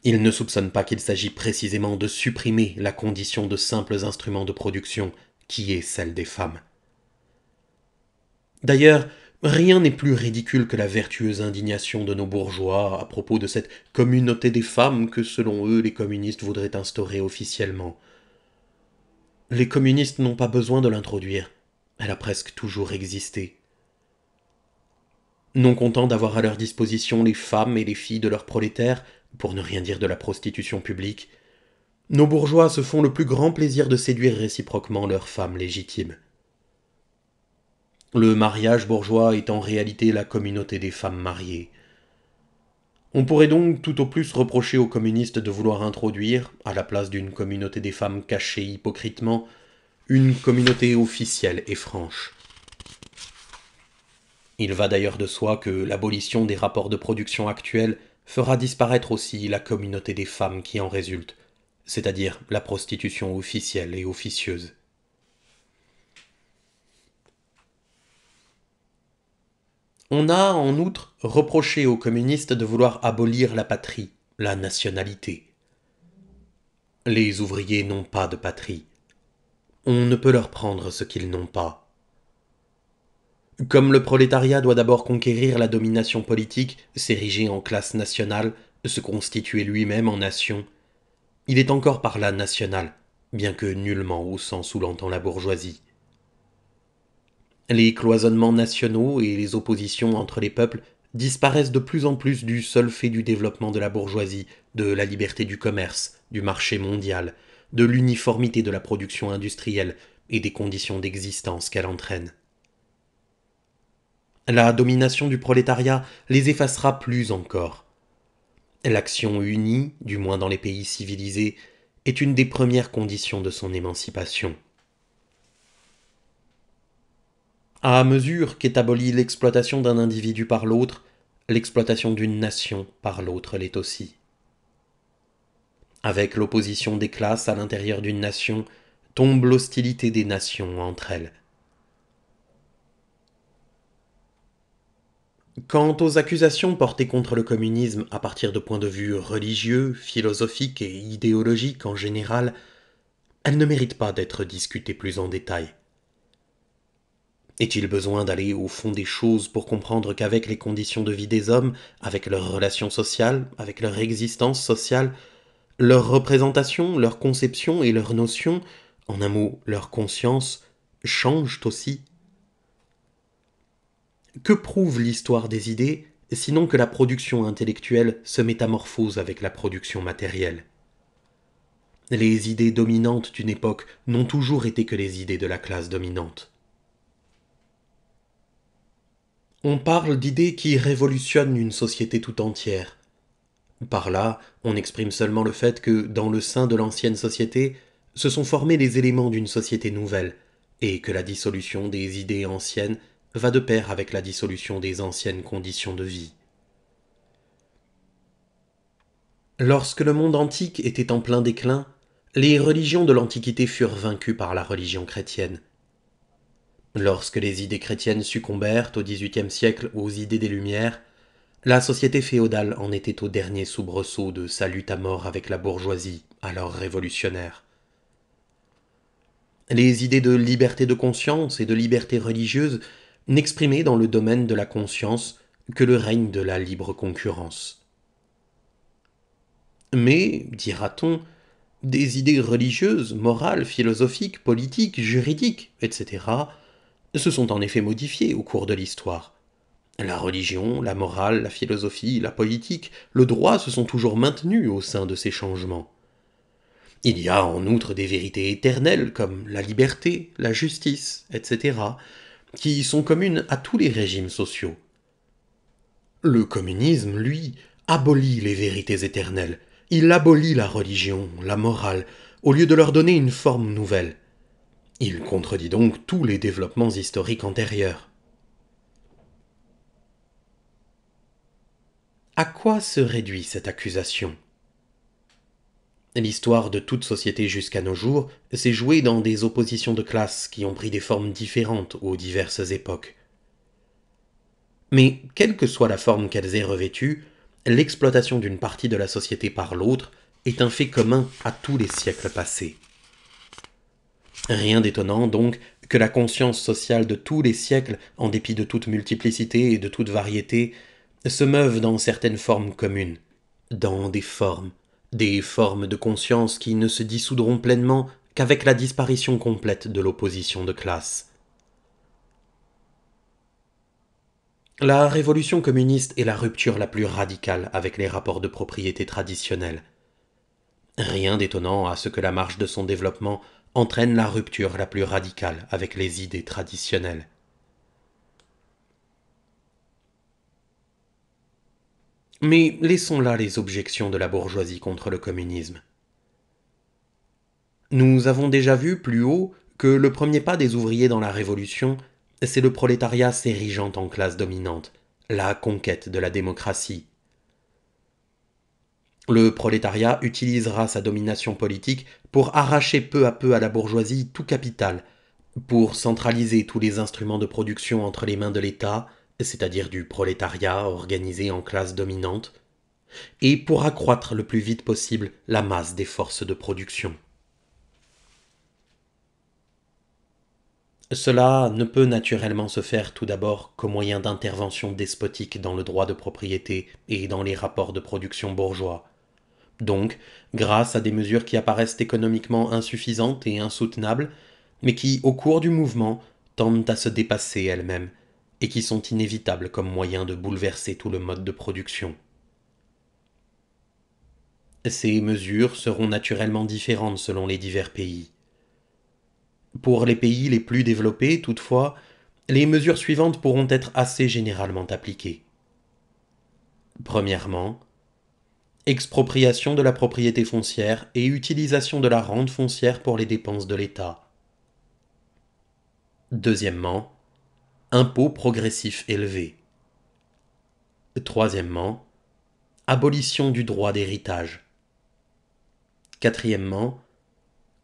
Il ne soupçonne pas qu'il s'agit précisément de supprimer la condition de simples instruments de production qui est celle des femmes. D'ailleurs, rien n'est plus ridicule que la vertueuse indignation de nos bourgeois à propos de cette communauté des femmes que, selon eux, les communistes voudraient instaurer officiellement. Les communistes n'ont pas besoin de l'introduire. Elle a presque toujours existé. Non contents d'avoir à leur disposition les femmes et les filles de leurs prolétaires, pour ne rien dire de la prostitution publique, nos bourgeois se font le plus grand plaisir de séduire réciproquement leurs femmes légitimes. Le mariage bourgeois est en réalité la communauté des femmes mariées. On pourrait donc tout au plus reprocher aux communistes de vouloir introduire, à la place d'une communauté des femmes cachée hypocritement, une communauté officielle et franche. Il va d'ailleurs de soi que l'abolition des rapports de production actuels fera disparaître aussi la communauté des femmes qui en résulte, c'est-à-dire la prostitution officielle et officieuse. On a, en outre, reproché aux communistes de vouloir abolir la patrie, la nationalité. Les ouvriers n'ont pas de patrie. On ne peut leur prendre ce qu'ils n'ont pas. Comme le prolétariat doit d'abord conquérir la domination politique, s'ériger en classe nationale, se constituer lui-même en nation, il est encore par là national, bien que nullement au sens où l'entend la bourgeoisie. Les cloisonnements nationaux et les oppositions entre les peuples disparaissent de plus en plus du seul fait du développement de la bourgeoisie, de la liberté du commerce, du marché mondial, de l'uniformité de la production industrielle et des conditions d'existence qu'elle entraîne. La domination du prolétariat les effacera plus encore. L'action unie, du moins dans les pays civilisés, est une des premières conditions de son émancipation. À mesure qu'est abolie l'exploitation d'un individu par l'autre, l'exploitation d'une nation par l'autre l'est aussi. Avec l'opposition des classes à l'intérieur d'une nation, tombe l'hostilité des nations entre elles. Quant aux accusations portées contre le communisme à partir de points de vue religieux, philosophiques et idéologiques en général, elle ne mérite pas d'être discutée plus en détail. Est-il besoin d'aller au fond des choses pour comprendre qu'avec les conditions de vie des hommes, avec leurs relations sociales, avec leur existence sociale, leur représentation, leur conception et leurs notions, en un mot, leur conscience, changent aussi? Que prouve l'histoire des idées, sinon que la production intellectuelle se métamorphose avec la production matérielle? Les idées dominantes d'une époque n'ont toujours été que les idées de la classe dominante. On parle d'idées qui révolutionnent une société tout entière. Par là, on exprime seulement le fait que, dans le sein de l'ancienne société, se sont formés les éléments d'une société nouvelle, et que la dissolution des idées anciennes va de pair avec la dissolution des anciennes conditions de vie. Lorsque le monde antique était en plein déclin, les religions de l'Antiquité furent vaincues par la religion chrétienne. Lorsque les idées chrétiennes succombèrent au XVIIIe siècle aux idées des Lumières, la société féodale en était au dernier soubresaut de sa lutte à mort avec la bourgeoisie, alors révolutionnaire. Les idées de liberté de conscience et de liberté religieuse n'exprimaient dans le domaine de la conscience que le règne de la libre concurrence. Mais, dira-t-on, des idées religieuses, morales, philosophiques, politiques, juridiques, etc., se sont en effet modifiées au cours de l'histoire. La religion, la morale, la philosophie, la politique, le droit se sont toujours maintenus au sein de ces changements. Il y a en outre des vérités éternelles comme la liberté, la justice, etc., qui sont communes à tous les régimes sociaux. Le communisme, lui, abolit les vérités éternelles. Il abolit la religion, la morale, au lieu de leur donner une forme nouvelle. Il contredit donc tous les développements historiques antérieurs. À quoi se réduit cette accusation? L'histoire de toute société jusqu'à nos jours s'est jouée dans des oppositions de classes qui ont pris des formes différentes aux diverses époques. Mais quelle que soit la forme qu'elles aient revêtue, l'exploitation d'une partie de la société par l'autre est un fait commun à tous les siècles passés. Rien d'étonnant donc que la conscience sociale de tous les siècles, en dépit de toute multiplicité et de toute variété, se meuve dans certaines formes communes, dans des formes de conscience qui ne se dissoudront pleinement qu'avec la disparition complète de l'opposition de classe. La révolution communiste est la rupture la plus radicale avec les rapports de propriété traditionnels. Rien d'étonnant à ce que la marche de son développement entraîne la rupture la plus radicale avec les idées traditionnelles. Mais laissons là les objections de la bourgeoisie contre le communisme. Nous avons déjà vu plus haut que le premier pas des ouvriers dans la Révolution, c'est le prolétariat s'érigeant en classe dominante, la conquête de la démocratie. Le prolétariat utilisera sa domination politique pour arracher peu à peu à la bourgeoisie tout capital, pour centraliser tous les instruments de production entre les mains de l'État, c'est-à-dire du prolétariat organisé en classe dominante, et pour accroître le plus vite possible la masse des forces de production. Cela ne peut naturellement se faire tout d'abord qu'au moyen d'interventions despotiques dans le droit de propriété et dans les rapports de production bourgeois. Donc, grâce à des mesures qui apparaissent économiquement insuffisantes et insoutenables, mais qui, au cours du mouvement, tendent à se dépasser elles-mêmes, et qui sont inévitables comme moyen de bouleverser tout le mode de production. Ces mesures seront naturellement différentes selon les divers pays. Pour les pays les plus développés, toutefois, les mesures suivantes pourront être assez généralement appliquées. Premièrement, expropriation de la propriété foncière et utilisation de la rente foncière pour les dépenses de l'État. Deuxièmement, impôts progressifs élevés. Troisièmement, abolition du droit d'héritage. Quatrièmement,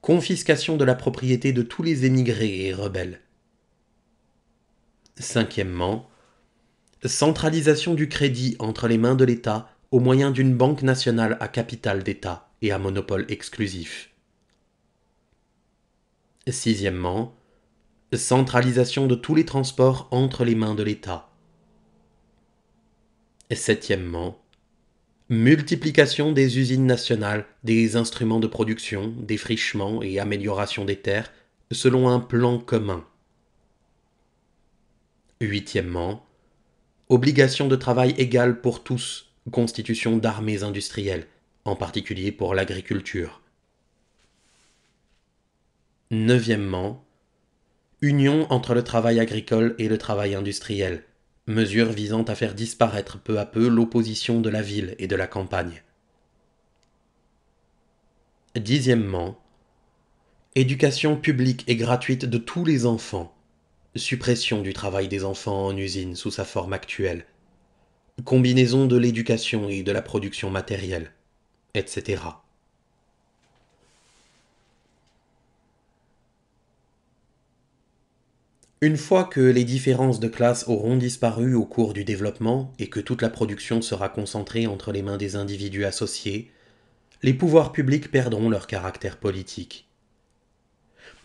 confiscation de la propriété de tous les émigrés et rebelles. Cinquièmement, centralisation du crédit entre les mains de l'État au moyen d'une banque nationale à capital d'État et à monopole exclusif. Sixièmement, centralisation de tous les transports entre les mains de l'État. Septièmement, multiplication des usines nationales, des instruments de production, défrichement et amélioration des terres, selon un plan commun. Huitièmement, obligation de travail égale pour tous, constitution d'armées industrielles, en particulier pour l'agriculture. Neuvièmement, union entre le travail agricole et le travail industriel, mesure visant à faire disparaître peu à peu l'opposition de la ville et de la campagne. Dixièmement, éducation publique et gratuite de tous les enfants, suppression du travail des enfants en usine sous sa forme actuelle, combinaison de l'éducation et de la production matérielle, etc. Une fois que les différences de classe auront disparu au cours du développement et que toute la production sera concentrée entre les mains des individus associés, les pouvoirs publics perdront leur caractère politique.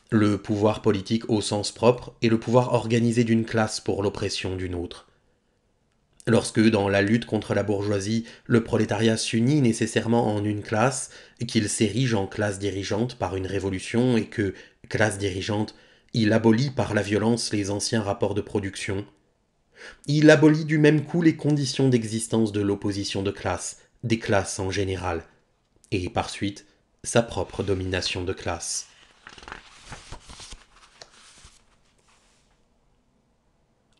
Le pouvoir politique au sens propre est le pouvoir organisé d'une classe pour l'oppression d'une autre. Lorsque, dans la lutte contre la bourgeoisie, le prolétariat s'unit nécessairement en une classe, qu'il s'érige en classe dirigeante par une révolution et que, classe dirigeante, il abolit par la violence les anciens rapports de production, il abolit du même coup les conditions d'existence de l'opposition de classe, des classes en général, et par suite, sa propre domination de classe.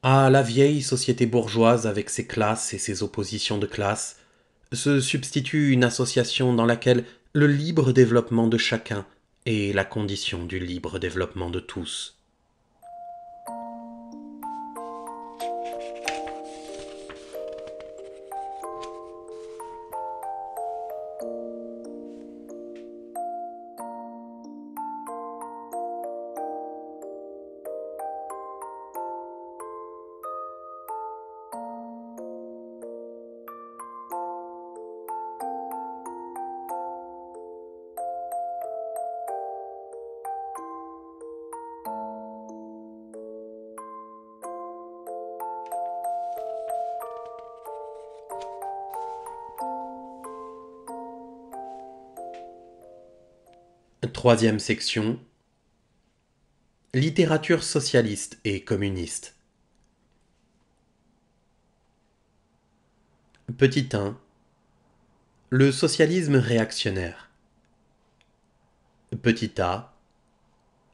À la vieille société bourgeoise avec ses classes et ses oppositions de classe, se substitue une association dans laquelle le libre développement de chacun est la condition du libre développement de tous. Troisième section. Littérature socialiste et communiste. Petit 1. Le socialisme réactionnaire. Petit a.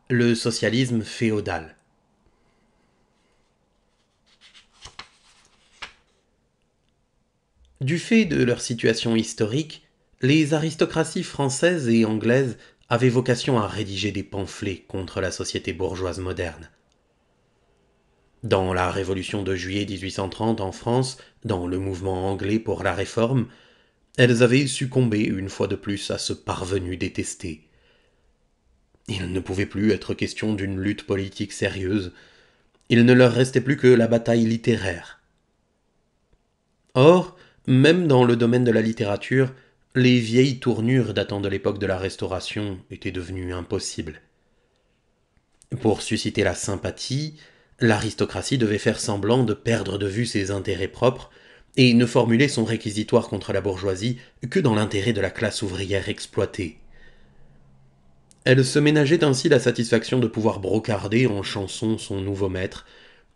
Le socialisme féodal. Du fait de leur situation historique, les aristocraties françaises et anglaises avaient vocation à rédiger des pamphlets contre la société bourgeoise moderne. Dans la Révolution de juillet 1830 en France, dans le mouvement anglais pour la réforme, elles avaient succombé une fois de plus à ce parvenu détesté. Il ne pouvait plus être question d'une lutte politique sérieuse, il ne leur restait plus que la bataille littéraire. Or, même dans le domaine de la littérature, les vieilles tournures datant de l'époque de la Restauration étaient devenues impossibles. Pour susciter la sympathie, l'aristocratie devait faire semblant de perdre de vue ses intérêts propres et ne formuler son réquisitoire contre la bourgeoisie que dans l'intérêt de la classe ouvrière exploitée. Elle se ménageait ainsi la satisfaction de pouvoir brocarder en chansons son nouveau maître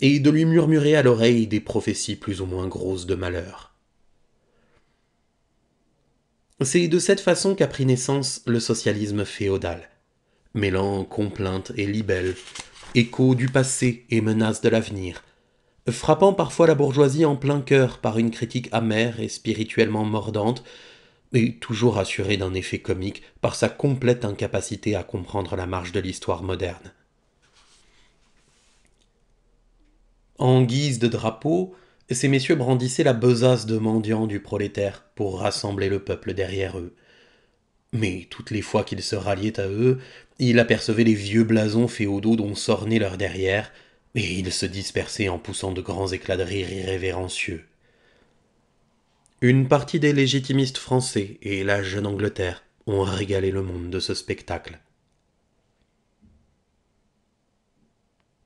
et de lui murmurer à l'oreille des prophéties plus ou moins grosses de malheur. C'est de cette façon qu'a pris naissance le socialisme féodal, mêlant complaintes et libelles, échos du passé et menaces de l'avenir, frappant parfois la bourgeoisie en plein cœur par une critique amère et spirituellement mordante, et toujours assuré d'un effet comique par sa complète incapacité à comprendre la marche de l'histoire moderne. En guise de drapeau, ces messieurs brandissaient la besace de mendiants du prolétaire pour rassembler le peuple derrière eux. Mais toutes les fois qu'ils se ralliaient à eux, il apercevait les vieux blasons féodaux dont s'ornait leur derrière, et ils se dispersaient en poussant de grands éclats de rire irrévérencieux. Une partie des légitimistes français et la jeune Angleterre ont régalé le monde de ce spectacle.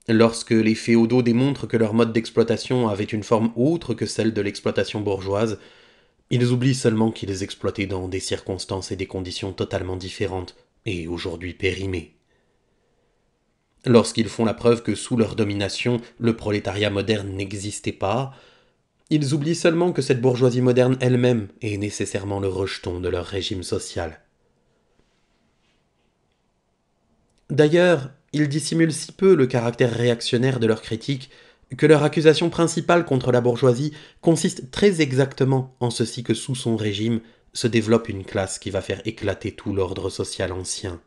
Lorsque les féodaux démontrent que leur mode d'exploitation avait une forme autre que celle de l'exploitation bourgeoise, ils oublient seulement qu'ils exploitaient dans des circonstances et des conditions totalement différentes, et aujourd'hui périmées. Lorsqu'ils font la preuve que sous leur domination, le prolétariat moderne n'existait pas, ils oublient seulement que cette bourgeoisie moderne elle-même est nécessairement le rejeton de leur régime social. D'ailleurs, ils dissimulent si peu le caractère réactionnaire de leurs critiques que leur accusation principale contre la bourgeoisie consiste très exactement en ceci que sous son régime se développe une classe qui va faire éclater tout l'ordre social ancien.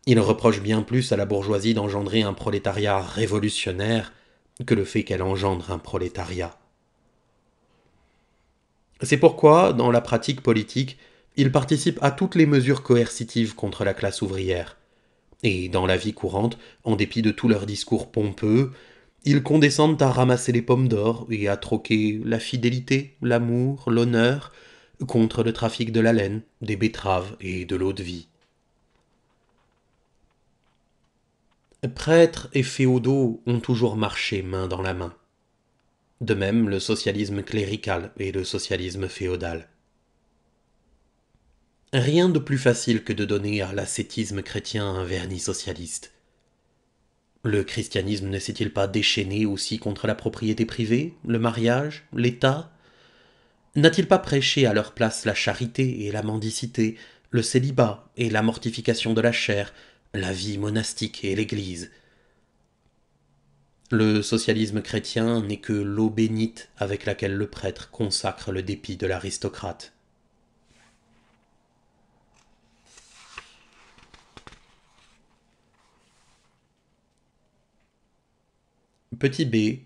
Ils reprochent bien plus à la bourgeoisie d'engendrer un prolétariat révolutionnaire que le fait qu'elle engendre un prolétariat. C'est pourquoi, dans la pratique politique, ils participent à toutes les mesures coercitives contre la classe ouvrière. Et dans la vie courante, en dépit de tous leurs discours pompeux, ils condescendent à ramasser les pommes d'or et à troquer la fidélité, l'amour, l'honneur contre le trafic de la laine, des betteraves et de l'eau-de-vie. Prêtres et féodaux ont toujours marché main dans la main. De même le socialisme clérical et le socialisme féodal. Rien de plus facile que de donner à l'ascétisme chrétien un vernis socialiste. Le christianisme ne s'est-il pas déchaîné aussi contre la propriété privée, le mariage, l'État? N'a-t-il pas prêché à leur place la charité et la mendicité, le célibat et la mortification de la chair, la vie monastique et l'Église? Le socialisme chrétien n'est que l'eau bénite avec laquelle le prêtre consacre le dépit de l'aristocrate. Petit b.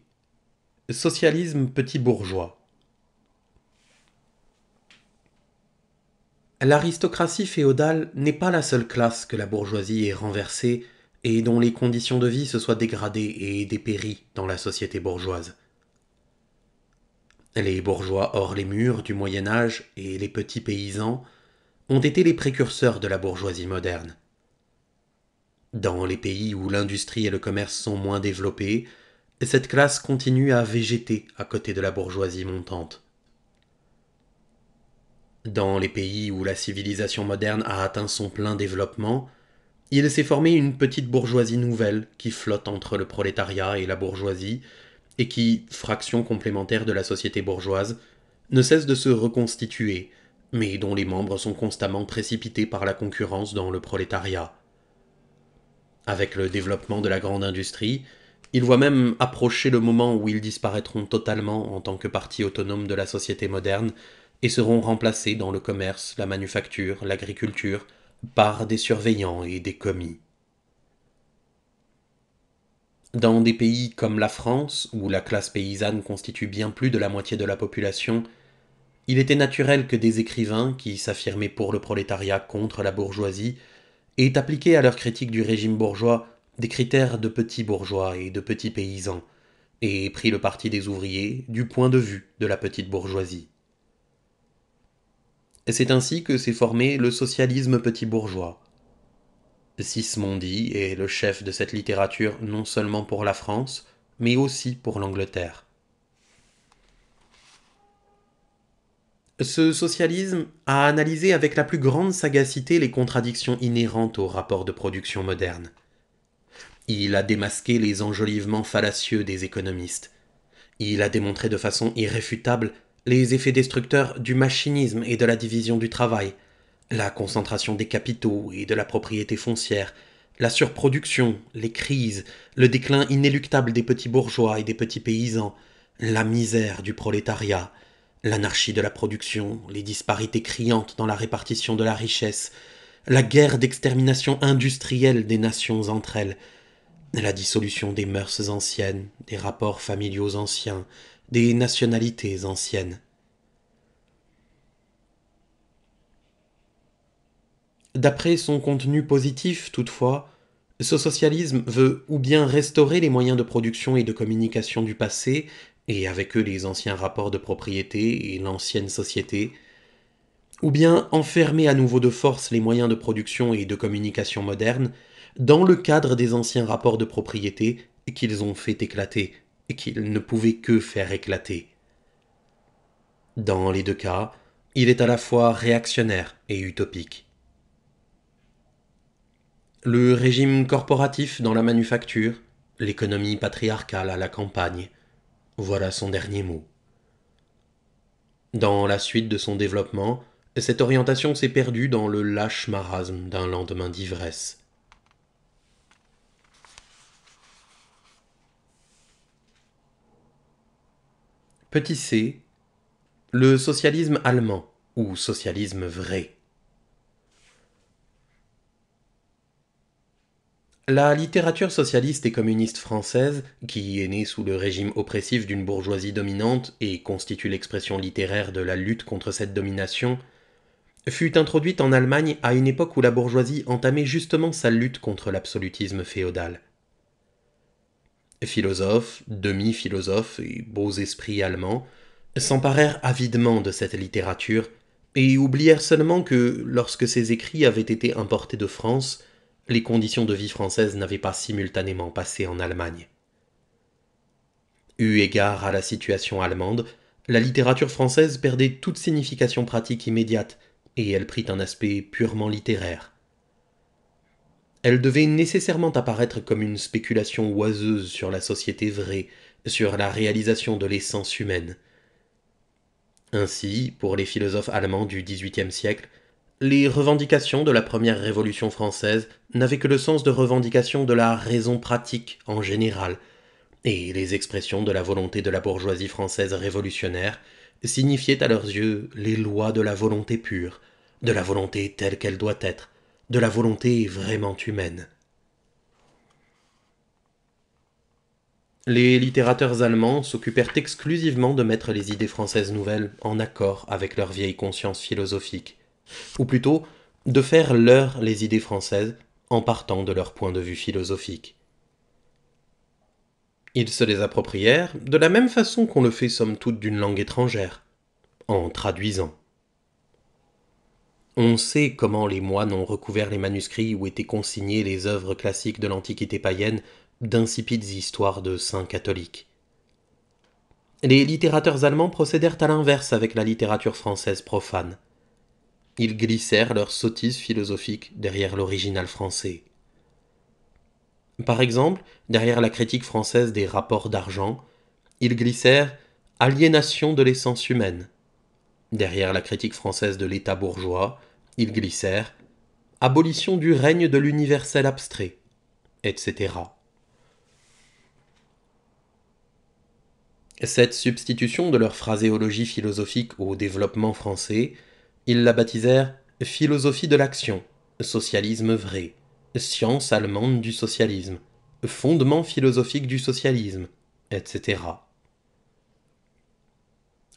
Socialisme petit bourgeois. L'aristocratie féodale n'est pas la seule classe que la bourgeoisie ait renversée et dont les conditions de vie se soient dégradées et dépéries dans la société bourgeoise. Les bourgeois hors les murs du Moyen Âge et les petits paysans ont été les précurseurs de la bourgeoisie moderne. Dans les pays où l'industrie et le commerce sont moins développés, cette classe continue à végéter à côté de la bourgeoisie montante. Dans les pays où la civilisation moderne a atteint son plein développement, il s'est formé une petite bourgeoisie nouvelle qui flotte entre le prolétariat et la bourgeoisie et qui, fraction complémentaire de la société bourgeoise, ne cesse de se reconstituer, mais dont les membres sont constamment précipités par la concurrence dans le prolétariat. Avec le développement de la grande industrie, ils voient même approcher le moment où ils disparaîtront totalement en tant que partie autonome de la société moderne et seront remplacés dans le commerce, la manufacture, l'agriculture, par des surveillants et des commis. Dans des pays comme la France, où la classe paysanne constitue bien plus de la moitié de la population, il était naturel que des écrivains qui s'affirmaient pour le prolétariat contre la bourgeoisie aient appliqué à leur critique du régime bourgeois des critères de petits bourgeois et de petits paysans, et pris le parti des ouvriers du point de vue de la petite bourgeoisie. C'est ainsi que s'est formé le socialisme petit bourgeois. Sismondi est le chef de cette littérature non seulement pour la France, mais aussi pour l'Angleterre. Ce socialisme a analysé avec la plus grande sagacité les contradictions inhérentes au rapport de production moderne. Il a démasqué les enjolivements fallacieux des économistes. Il a démontré de façon irréfutable les effets destructeurs du machinisme et de la division du travail, la concentration des capitaux et de la propriété foncière, la surproduction, les crises, le déclin inéluctable des petits bourgeois et des petits paysans, la misère du prolétariat, l'anarchie de la production, les disparités criantes dans la répartition de la richesse, la guerre d'extermination industrielle des nations entre elles, la dissolution des mœurs anciennes, des rapports familiaux anciens, des nationalités anciennes. D'après son contenu positif, toutefois, ce socialisme veut ou bien restaurer les moyens de production et de communication du passé, et avec eux les anciens rapports de propriété et l'ancienne société, ou bien enfermer à nouveau de force les moyens de production et de communication modernes dans le cadre des anciens rapports de propriété qu'ils ont fait éclater et qu'ils ne pouvaient que faire éclater. Dans les deux cas, il est à la fois réactionnaire et utopique. Le régime corporatif dans la manufacture, l'économie patriarcale à la campagne, voilà son dernier mot. Dans la suite de son développement, cette orientation s'est perdue dans le lâche marasme d'un lendemain d'ivresse. Petit c, le socialisme allemand, ou socialisme vrai. La littérature socialiste et communiste française, qui est née sous le régime oppressif d'une bourgeoisie dominante et constitue l'expression littéraire de la lutte contre cette domination, fut introduite en Allemagne à une époque où la bourgeoisie entamait justement sa lutte contre l'absolutisme féodal. Philosophes, demi-philosophes et beaux esprits allemands s'emparèrent avidement de cette littérature et oublièrent seulement que, lorsque ces écrits avaient été importés de France, les conditions de vie françaises n'avaient pas simultanément passé en Allemagne. Eu égard à la situation allemande, la littérature française perdait toute signification pratique immédiate et elle prit un aspect purement littéraire. Elle devait nécessairement apparaître comme une spéculation oiseuse sur la société vraie, sur la réalisation de l'essence humaine. Ainsi, pour les philosophes allemands du XVIIIe siècle, les revendications de la première Révolution française n'avaient que le sens de revendication de la raison pratique en général, et les expressions de la volonté de la bourgeoisie française révolutionnaire signifiaient à leurs yeux les lois de la volonté pure, de la volonté telle qu'elle doit être, de la volonté vraiment humaine. Les littérateurs allemands s'occupèrent exclusivement de mettre les idées françaises nouvelles en accord avec leur vieille conscience philosophique, ou plutôt de faire leurs les idées françaises en partant de leur point de vue philosophique. Ils se les approprièrent de la même façon qu'on le fait somme toute d'une langue étrangère, en traduisant. On sait comment les moines ont recouvert les manuscrits où étaient consignées les œuvres classiques de l'Antiquité païenne d'insipides histoires de saints catholiques. Les littérateurs allemands procédèrent à l'inverse avec la littérature française profane. Ils glissèrent leurs sottises philosophiques derrière l'original français. Par exemple, derrière la critique française des rapports d'argent, ils glissèrent aliénation de l'essence humaine. Derrière la critique française de l'État bourgeois, ils glissèrent abolition du règne de l'universel abstrait, etc. Cette substitution de leur phraséologie philosophique au développement français, ils la baptisèrent philosophie de l'action, socialisme vrai, science allemande du socialisme, fondement philosophique du socialisme, etc.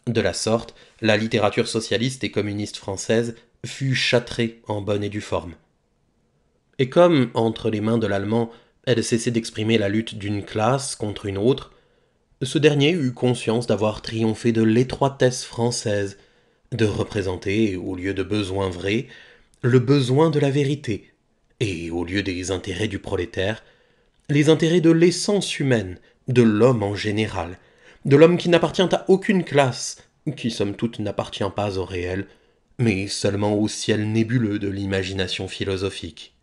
De la sorte, la littérature socialiste et communiste française fut châtrée en bonne et due forme. Et comme, entre les mains de l'allemand, elle cessait d'exprimer la lutte d'une classe contre une autre, ce dernier eut conscience d'avoir triomphé de l'étroitesse française, de représenter, au lieu de besoins vrais, le besoin de la vérité, et au lieu des intérêts du prolétaire, les intérêts de l'essence humaine, de l'homme en général, de l'homme qui n'appartient à aucune classe, qui somme toute n'appartient pas au réel, mais seulement au ciel nébuleux de l'imagination philosophique.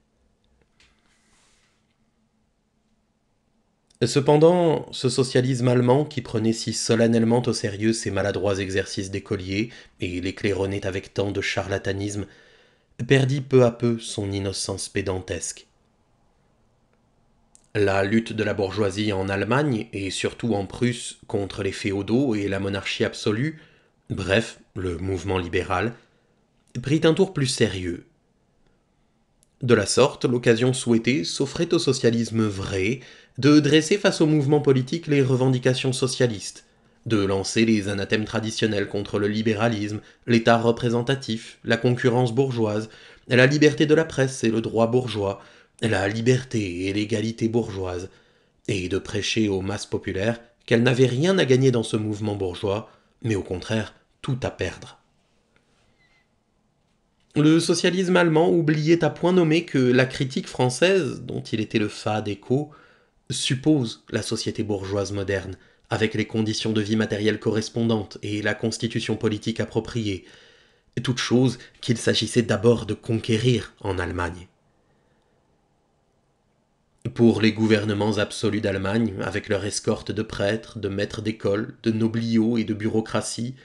Cependant, ce socialisme allemand qui prenait si solennellement au sérieux ses maladroits exercices d'écolier et les claironnait avec tant de charlatanisme, perdit peu à peu son innocence pédantesque. La lutte de la bourgeoisie en Allemagne et surtout en Prusse contre les féodaux et la monarchie absolue, bref, le mouvement libéral, prit un tour plus sérieux. De la sorte, l'occasion souhaitée s'offrait au socialisme vrai de dresser face au mouvement politique les revendications socialistes, de lancer les anathèmes traditionnels contre le libéralisme, l'État représentatif, la concurrence bourgeoise, la liberté de la presse et le droit bourgeois, la liberté et l'égalité bourgeoise, et de prêcher aux masses populaires qu'elles n'avaient rien à gagner dans ce mouvement bourgeois, mais au contraire tout à perdre. Le socialisme allemand oubliait à point nommé que la critique française, dont il était le fade écho, suppose la société bourgeoise moderne, avec les conditions de vie matérielles correspondantes et la constitution politique appropriée, toute chose qu'il s'agissait d'abord de conquérir en Allemagne. Pour les gouvernements absolus d'Allemagne, avec leur escorte de prêtres, de maîtres d'école, de nobliaux et de bureaucratie,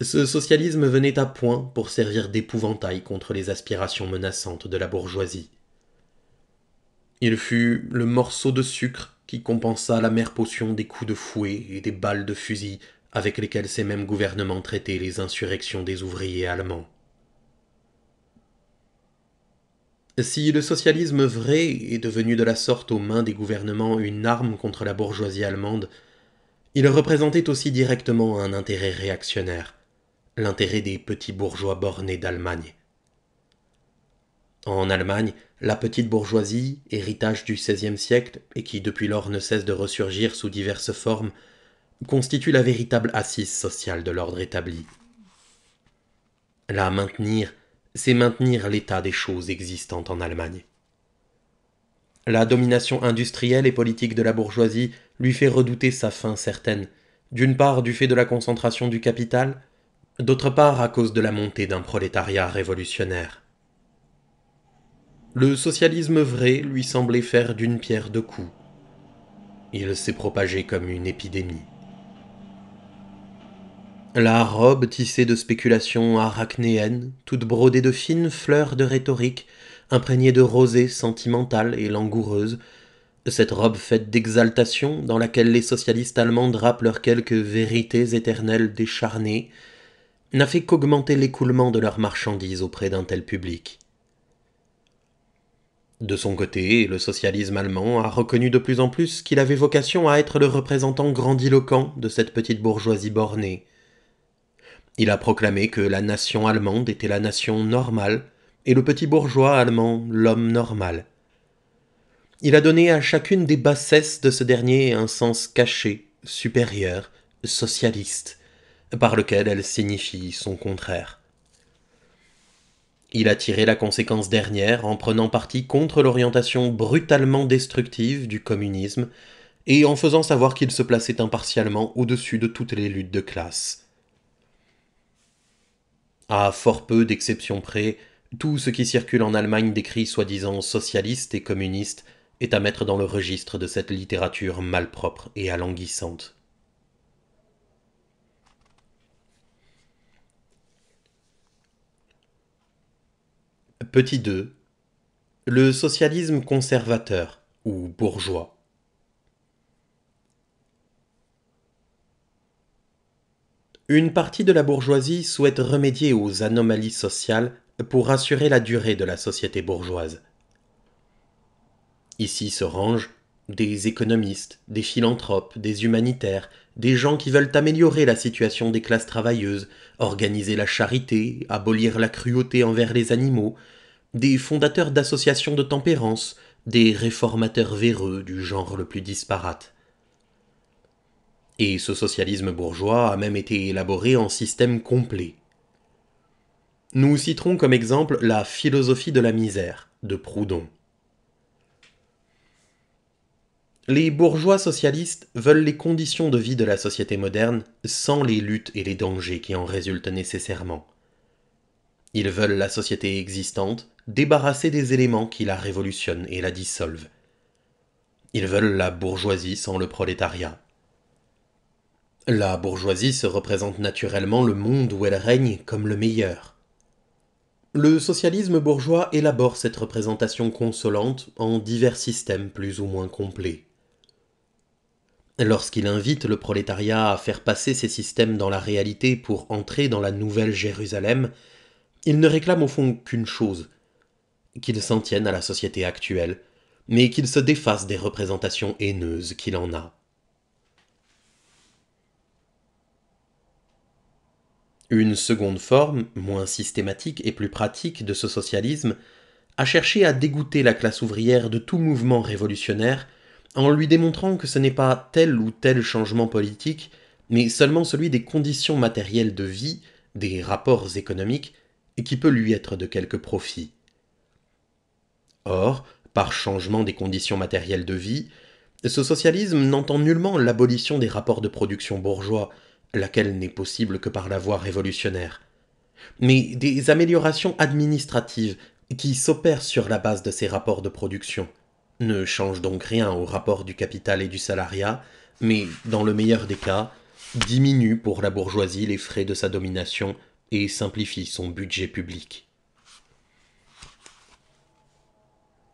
ce socialisme venait à point pour servir d'épouvantail contre les aspirations menaçantes de la bourgeoisie. Il fut le morceau de sucre qui compensa l'amère potion des coups de fouet et des balles de fusil avec lesquels ces mêmes gouvernements traitaient les insurrections des ouvriers allemands. Si le socialisme vrai est devenu de la sorte aux mains des gouvernements une arme contre la bourgeoisie allemande, il représentait aussi directement un intérêt réactionnaire, l'intérêt des petits bourgeois bornés d'Allemagne. En Allemagne, la petite bourgeoisie, héritage du XVIe siècle et qui depuis lors ne cesse de ressurgir sous diverses formes, constitue la véritable assise sociale de l'ordre établi. La maintenir, c'est maintenir l'état des choses existantes en Allemagne. La domination industrielle et politique de la bourgeoisie lui fait redouter sa fin certaine, d'une part du fait de la concentration du capital, d'autre part à cause de la montée d'un prolétariat révolutionnaire. Le socialisme vrai lui semblait faire d'une pierre deux coups. Il s'est propagé comme une épidémie. La robe tissée de spéculations arachnéennes, toute brodée de fines fleurs de rhétorique, imprégnée de rosée sentimentale et langoureuse, cette robe faite d'exaltation dans laquelle les socialistes allemands drapent leurs quelques vérités éternelles décharnées, n'a fait qu'augmenter l'écoulement de leurs marchandises auprès d'un tel public. De son côté, le socialisme allemand a reconnu de plus en plus qu'il avait vocation à être le représentant grandiloquent de cette petite bourgeoisie bornée. Il a proclamé que la nation allemande était la nation normale et le petit bourgeois allemand l'homme normal. Il a donné à chacune des bassesses de ce dernier un sens caché, supérieur, socialiste, par lequel elle signifie son contraire. Il a tiré la conséquence dernière en prenant parti contre l'orientation brutalement destructive du communisme et en faisant savoir qu'il se plaçait impartialement au-dessus de toutes les luttes de classe. À fort peu d'exceptions près, tout ce qui circule en Allemagne décrit soi-disant socialiste et communiste est à mettre dans le registre de cette littérature malpropre et alanguissante. Petit 2. Le socialisme conservateur ou bourgeois. Une partie de la bourgeoisie souhaite remédier aux anomalies sociales pour assurer la durée de la société bourgeoise. Ici se rangent des économistes, des philanthropes, des humanitaires, des gens qui veulent améliorer la situation des classes travailleuses, organiser la charité, abolir la cruauté envers les animaux, des fondateurs d'associations de tempérance, des réformateurs véreux du genre le plus disparate. Et ce socialisme bourgeois a même été élaboré en système complet. Nous citerons comme exemple la philosophie de la misère de Proudhon. Les bourgeois socialistes veulent les conditions de vie de la société moderne sans les luttes et les dangers qui en résultent nécessairement. Ils veulent la société existante débarrassée des éléments qui la révolutionnent et la dissolvent. Ils veulent la bourgeoisie sans le prolétariat. La bourgeoisie se représente naturellement le monde où elle règne comme le meilleur. Le socialisme bourgeois élabore cette représentation consolante en divers systèmes plus ou moins complets. Lorsqu'il invite le prolétariat à faire passer ces systèmes dans la réalité pour entrer dans la nouvelle Jérusalem, il ne réclame au fond qu'une chose, qu'il s'en tienne à la société actuelle, mais qu'il se défasse des représentations haineuses qu'il en a. Une seconde forme, moins systématique et plus pratique de ce socialisme, a cherché à dégoûter la classe ouvrière de tout mouvement révolutionnaire en lui démontrant que ce n'est pas tel ou tel changement politique, mais seulement celui des conditions matérielles de vie, des rapports économiques, qui peut lui être de quelque profit. Or, par changement des conditions matérielles de vie, ce socialisme n'entend nullement l'abolition des rapports de production bourgeois, laquelle n'est possible que par la voie révolutionnaire, mais des améliorations administratives qui s'opèrent sur la base de ces rapports de production, ne changent donc rien au rapport du capital et du salariat, mais, dans le meilleur des cas, diminuent pour la bourgeoisie les frais de sa domination et simplifient son budget public.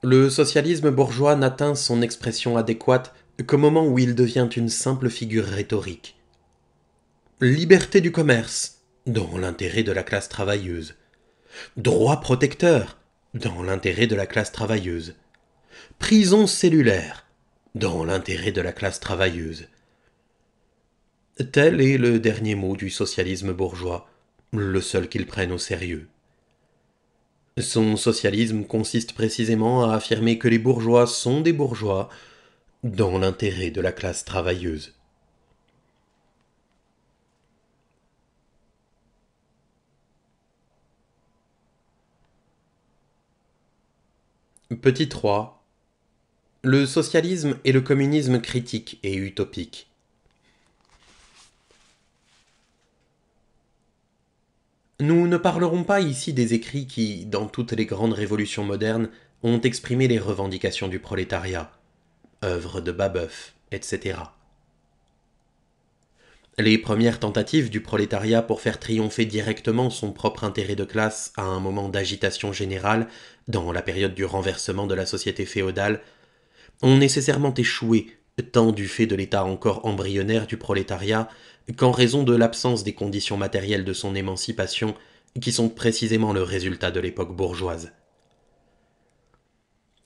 Le socialisme bourgeois n'atteint son expression adéquate qu'au moment où il devient une simple figure rhétorique. Liberté du commerce, dans l'intérêt de la classe travailleuse. Droit protecteur, dans l'intérêt de la classe travailleuse. Prison cellulaire, dans l'intérêt de la classe travailleuse. Tel est le dernier mot du socialisme bourgeois, le seul qu'il prenne au sérieux. Son socialisme consiste précisément à affirmer que les bourgeois sont des bourgeois dans l'intérêt de la classe travailleuse. Petit 3. Le socialisme et le communisme critique et utopique. Nous ne parlerons pas ici des écrits qui, dans toutes les grandes révolutions modernes, ont exprimé les revendications du prolétariat, œuvres de Babeuf, etc. Les premières tentatives du prolétariat pour faire triompher directement son propre intérêt de classe à un moment d'agitation générale, dans la période du renversement de la société féodale, ont nécessairement échoué, tant du fait de l'état encore embryonnaire du prolétariat qu'en raison de l'absence des conditions matérielles de son émancipation, qui sont précisément le résultat de l'époque bourgeoise.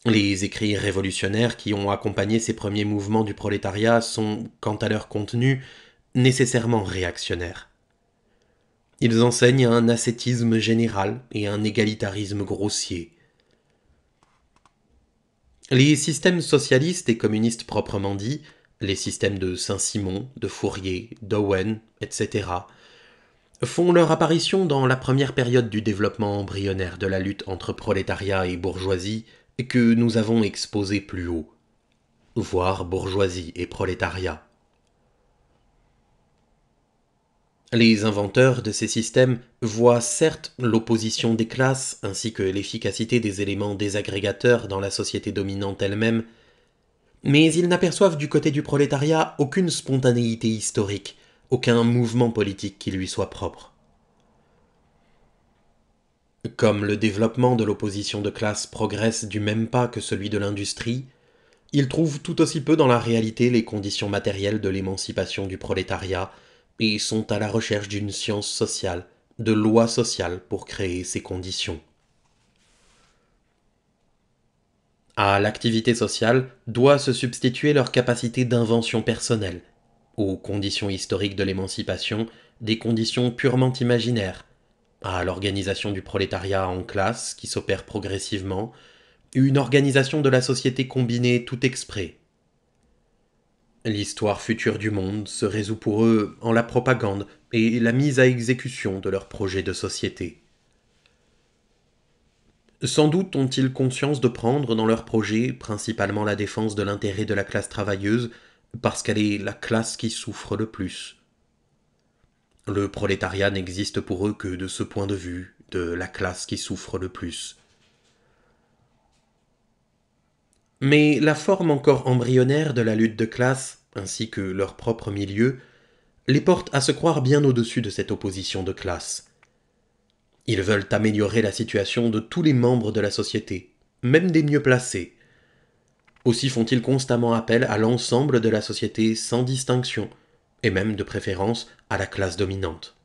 Les écrits révolutionnaires qui ont accompagné ces premiers mouvements du prolétariat sont, quant à leur contenu, nécessairement réactionnaires. Ils enseignent un ascétisme général et un égalitarisme grossier. Les systèmes socialistes et communistes proprement dits, les systèmes de Saint-Simon, de Fourier, d'Owen, etc., font leur apparition dans la première période du développement embryonnaire de la lutte entre prolétariat et bourgeoisie que nous avons exposée plus haut, voire bourgeoisie et prolétariat. Les inventeurs de ces systèmes voient certes l'opposition des classes ainsi que l'efficacité des éléments désagrégateurs dans la société dominante elle-même, mais ils n'aperçoivent du côté du prolétariat aucune spontanéité historique, aucun mouvement politique qui lui soit propre. Comme le développement de l'opposition de classe progresse du même pas que celui de l'industrie, ils trouvent tout aussi peu dans la réalité les conditions matérielles de l'émancipation du prolétariat et sont à la recherche d'une science sociale, de lois sociales pour créer ces conditions. À l'activité sociale doit se substituer leur capacité d'invention personnelle, aux conditions historiques de l'émancipation, des conditions purement imaginaires, à l'organisation du prolétariat en classe qui s'opère progressivement, une organisation de la société combinée tout exprès. L'histoire future du monde se résout pour eux en la propagande et la mise à exécution de leurs projets de société. Sans doute ont-ils conscience de prendre dans leurs projets principalement la défense de l'intérêt de la classe travailleuse parce qu'elle est la classe qui souffre le plus. Le prolétariat n'existe pour eux que de ce point de vue, de la classe qui souffre le plus. Mais la forme encore embryonnaire de la lutte de classe, ainsi que leur propre milieu, les porte à se croire bien au-dessus de cette opposition de classe. Ils veulent améliorer la situation de tous les membres de la société, même des mieux placés. Aussi font-ils constamment appel à l'ensemble de la société sans distinction, et même de préférence à la classe dominante.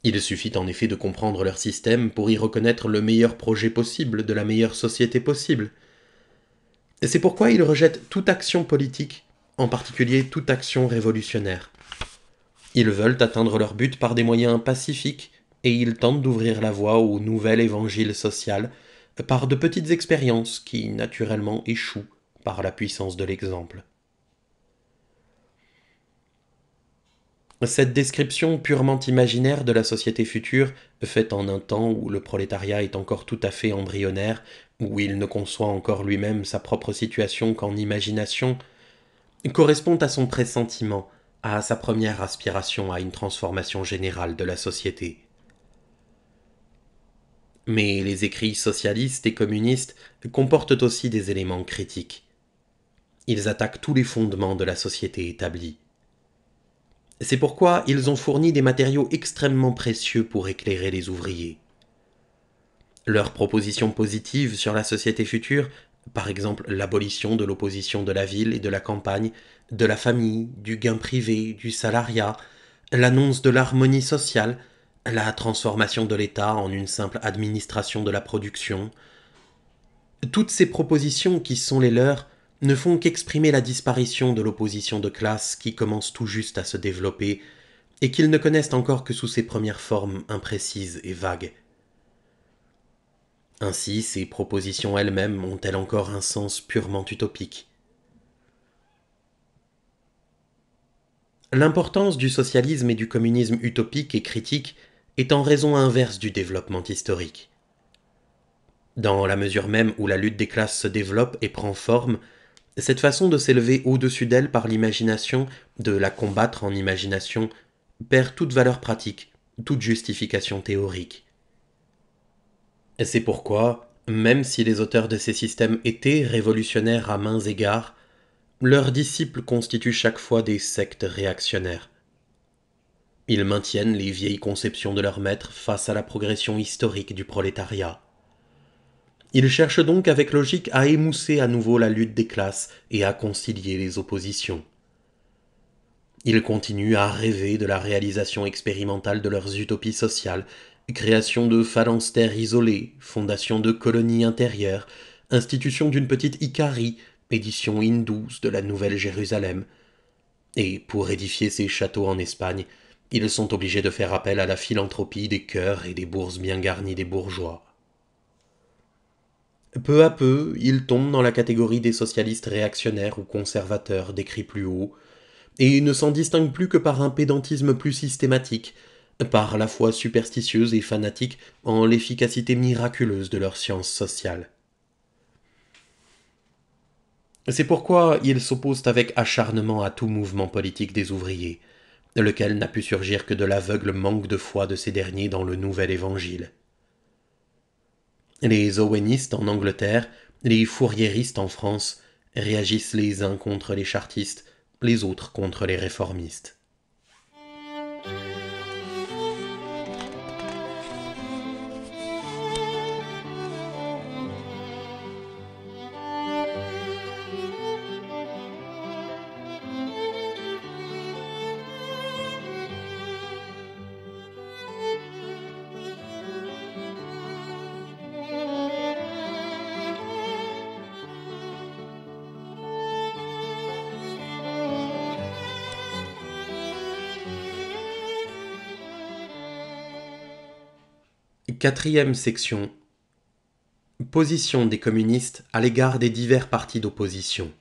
Il suffit en effet de comprendre leur système pour y reconnaître le meilleur projet possible de la meilleure société possible. C'est pourquoi ils rejettent toute action politique, en particulier toute action révolutionnaire. Ils veulent atteindre leur but par des moyens pacifiques et ils tentent d'ouvrir la voie au nouvel évangile social par de petites expériences qui, naturellement, échouent par la puissance de l'exemple. Cette description purement imaginaire de la société future, faite en un temps où le prolétariat est encore tout à fait embryonnaire, où il ne conçoit encore lui-même sa propre situation qu'en imagination, correspond à son pressentiment, à sa première aspiration à une transformation générale de la société. Mais les écrits socialistes et communistes comportent aussi des éléments critiques. Ils attaquent tous les fondements de la société établie. C'est pourquoi ils ont fourni des matériaux extrêmement précieux pour éclairer les ouvriers. Leurs propositions positives sur la société future, par exemple l'abolition de l'opposition de la ville et de la campagne, de la famille, du gain privé, du salariat, l'annonce de l'harmonie sociale, la transformation de l'État en une simple administration de la production, toutes ces propositions qui sont les leurs ne font qu'exprimer la disparition de l'opposition de classe qui commence tout juste à se développer et qu'ils ne connaissent encore que sous ses premières formes imprécises et vagues. Ainsi, ces propositions elles-mêmes ont-elles encore un sens purement utopique. L'importance du socialisme et du communisme utopique et critique est en raison inverse du développement historique. Dans la mesure même où la lutte des classes se développe et prend forme, cette façon de s'élever au-dessus d'elle par l'imagination, de la combattre en imagination, perd toute valeur pratique, toute justification théorique. C'est pourquoi, même si les auteurs de ces systèmes étaient révolutionnaires à maints égards, leurs disciples constituent chaque fois des sectes réactionnaires. Ils maintiennent les vieilles conceptions de leurs maîtres face à la progression historique du prolétariat. Ils cherchent donc avec logique à émousser à nouveau la lutte des classes et à concilier les oppositions. Ils continuent à rêver de la réalisation expérimentale de leurs utopies sociales, création de phalanstères isolés, fondation de colonies intérieures, institution d'une petite Icarie, édition hindouce de la Nouvelle Jérusalem. Et pour édifier ces châteaux en Espagne, ils sont obligés de faire appel à la philanthropie des cœurs et des bourses bien garnies des bourgeois. Peu à peu, ils tombent dans la catégorie des socialistes réactionnaires ou conservateurs décrits plus haut, et ne s'en distinguent plus que par un pédantisme plus systématique, par la foi superstitieuse et fanatique en l'efficacité miraculeuse de leur science sociale. C'est pourquoi ils s'opposent avec acharnement à tout mouvement politique des ouvriers, lequel n'a pu surgir que de l'aveugle manque de foi de ces derniers dans le nouvel évangile. Les owenistes en Angleterre, les fouriéristes en France, réagissent les uns contre les chartistes, les autres contre les réformistes. Quatrième section. Position des communistes à l'égard des divers partis d'opposition.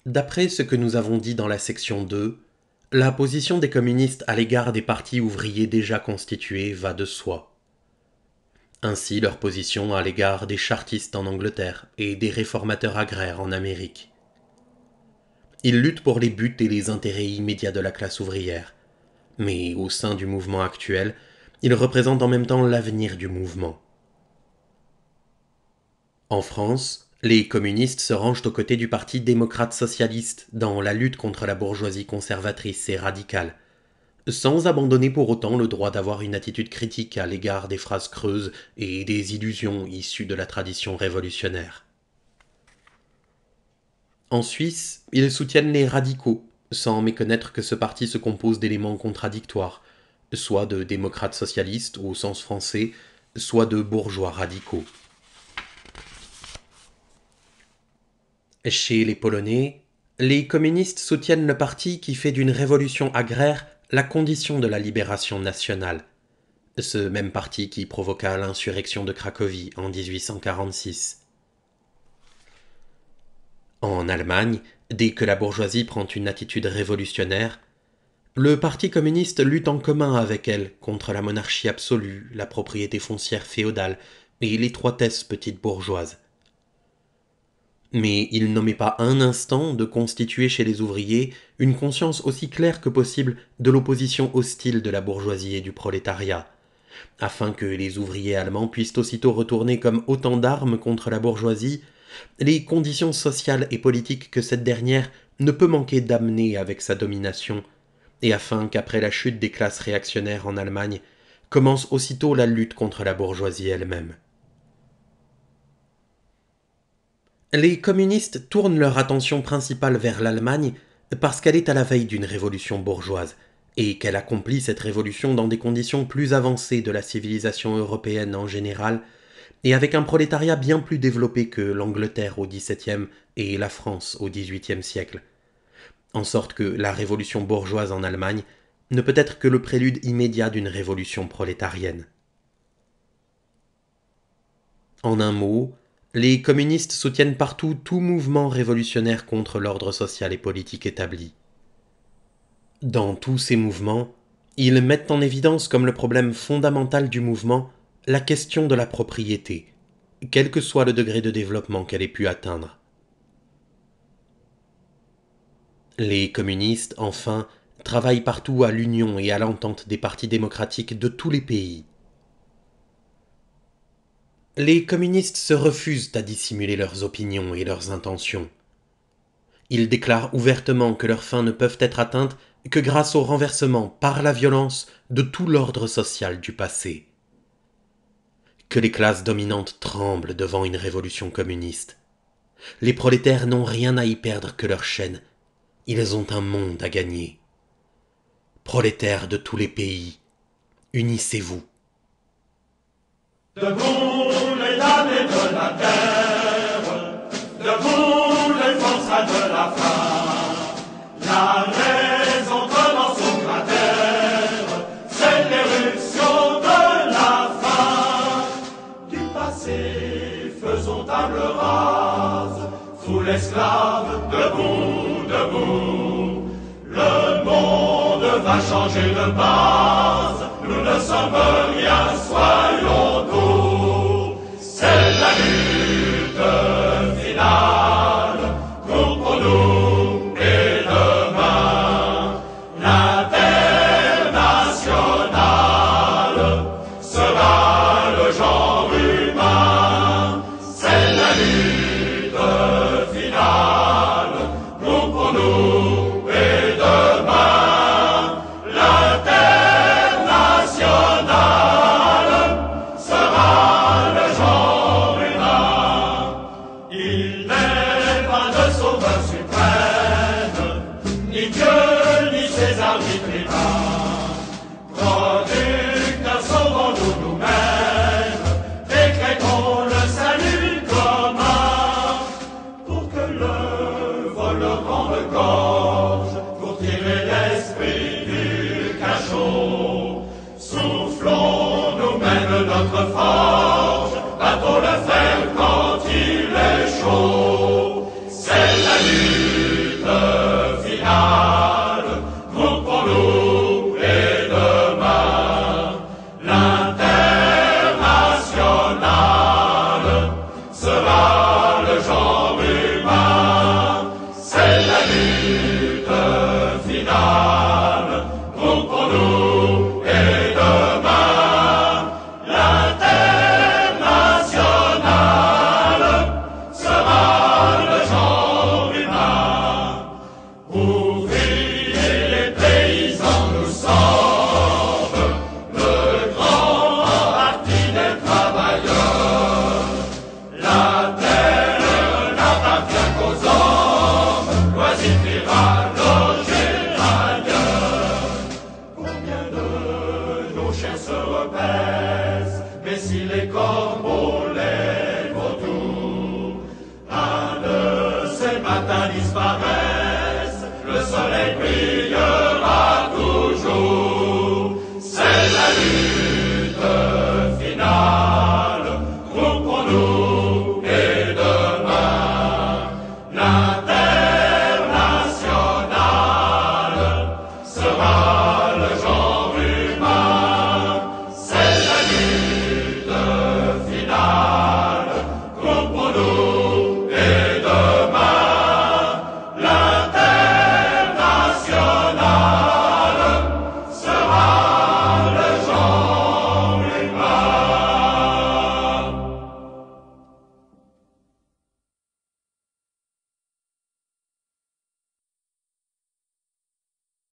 D'après ce que nous avons dit dans la section 2, la position des communistes à l'égard des partis ouvriers déjà constitués va de soi. Ainsi leur position à l'égard des chartistes en Angleterre et des réformateurs agraires en Amérique. Ils luttent pour les buts et les intérêts immédiats de la classe ouvrière, mais au sein du mouvement actuel, ils représentent en même temps l'avenir du mouvement. En France, les communistes se rangent aux côtés du Parti démocrate-socialiste dans la lutte contre la bourgeoisie conservatrice et radicale, sans abandonner pour autant le droit d'avoir une attitude critique à l'égard des phrases creuses et des illusions issues de la tradition révolutionnaire. En Suisse, ils soutiennent les radicaux, sans méconnaître que ce parti se compose d'éléments contradictoires, soit de démocrates socialistes au sens français, soit de bourgeois radicaux. Chez les Polonais, les communistes soutiennent le parti qui fait d'une révolution agraire la condition de la libération nationale, ce même parti qui provoqua l'insurrection de Cracovie en 1846. En Allemagne, dès que la bourgeoisie prend une attitude révolutionnaire, le Parti communiste lutte en commun avec elle contre la monarchie absolue, la propriété foncière féodale et l'étroitesse petite bourgeoise. Mais il n'omet pas un instant de constituer chez les ouvriers une conscience aussi claire que possible de l'opposition hostile de la bourgeoisie et du prolétariat, afin que les ouvriers allemands puissent aussitôt retourner comme autant d'armes contre la bourgeoisie les conditions sociales et politiques que cette dernière ne peut manquer d'amener avec sa domination, et afin qu'après la chute des classes réactionnaires en Allemagne, commence aussitôt la lutte contre la bourgeoisie elle-même. Les communistes tournent leur attention principale vers l'Allemagne parce qu'elle est à la veille d'une révolution bourgeoise, et qu'elle accomplit cette révolution dans des conditions plus avancées de la civilisation européenne en général, et avec un prolétariat bien plus développé que l'Angleterre au XVIIe et la France au XVIIIe siècle, en sorte que la révolution bourgeoise en Allemagne ne peut être que le prélude immédiat d'une révolution prolétarienne. En un mot, les communistes soutiennent partout tout mouvement révolutionnaire contre l'ordre social et politique établi. Dans tous ces mouvements, ils mettent en évidence comme le problème fondamental du mouvement la question de la propriété, quel que soit le degré de développement qu'elle ait pu atteindre. Les communistes, enfin, travaillent partout à l'union et à l'entente des partis démocratiques de tous les pays. Les communistes se refusent à dissimuler leurs opinions et leurs intentions. Ils déclarent ouvertement que leurs fins ne peuvent être atteintes que grâce au renversement par la violence de tout l'ordre social du passé. Que les classes dominantes tremblent devant une révolution communiste. Les prolétaires n'ont rien à y perdre que leur chaîne. Ils ont un monde à gagner. Prolétaires de tous les pays, unissez-vous. Debout les damnés de la terre, debout les forçats de la faim, la raison commence au cratère, c'est l'éruption de la faim. Du passé, faisons table rase, foule esclave, debout, debout. Le monde va changer de base, nous ne sommes rien, soyons doux. C'est la lutte finale, pour nous et demain. L'internationale sera le genre humain. C'est la lutte finale, pour nous et demain. L'internationale sera le genre humain. Il n'est pas de sauveur suprême, ni Dieu, ni César, ni tribun. Producteurs, sauvons-nous nous-mêmes, décrétons le salut commun, pour que le voleur rende gorge, pour tirer l'esprit du cachot. Soufflons nous-mêmes notre forge, battons le fer quand il est chaud. C'est la lutte finale, pour nous et demain. L'internationale sera le genre humain. C'est la lutte finale, pour nous et demain. L'internationale sera le genre humain. Ouvriers et paysans, nous sommes le grand parti des travailleurs. La terre n'appartient qu'aux hommes, loisir ira loger ailleurs. Combien de nos chiens se repaissent, mais si les corbeaux les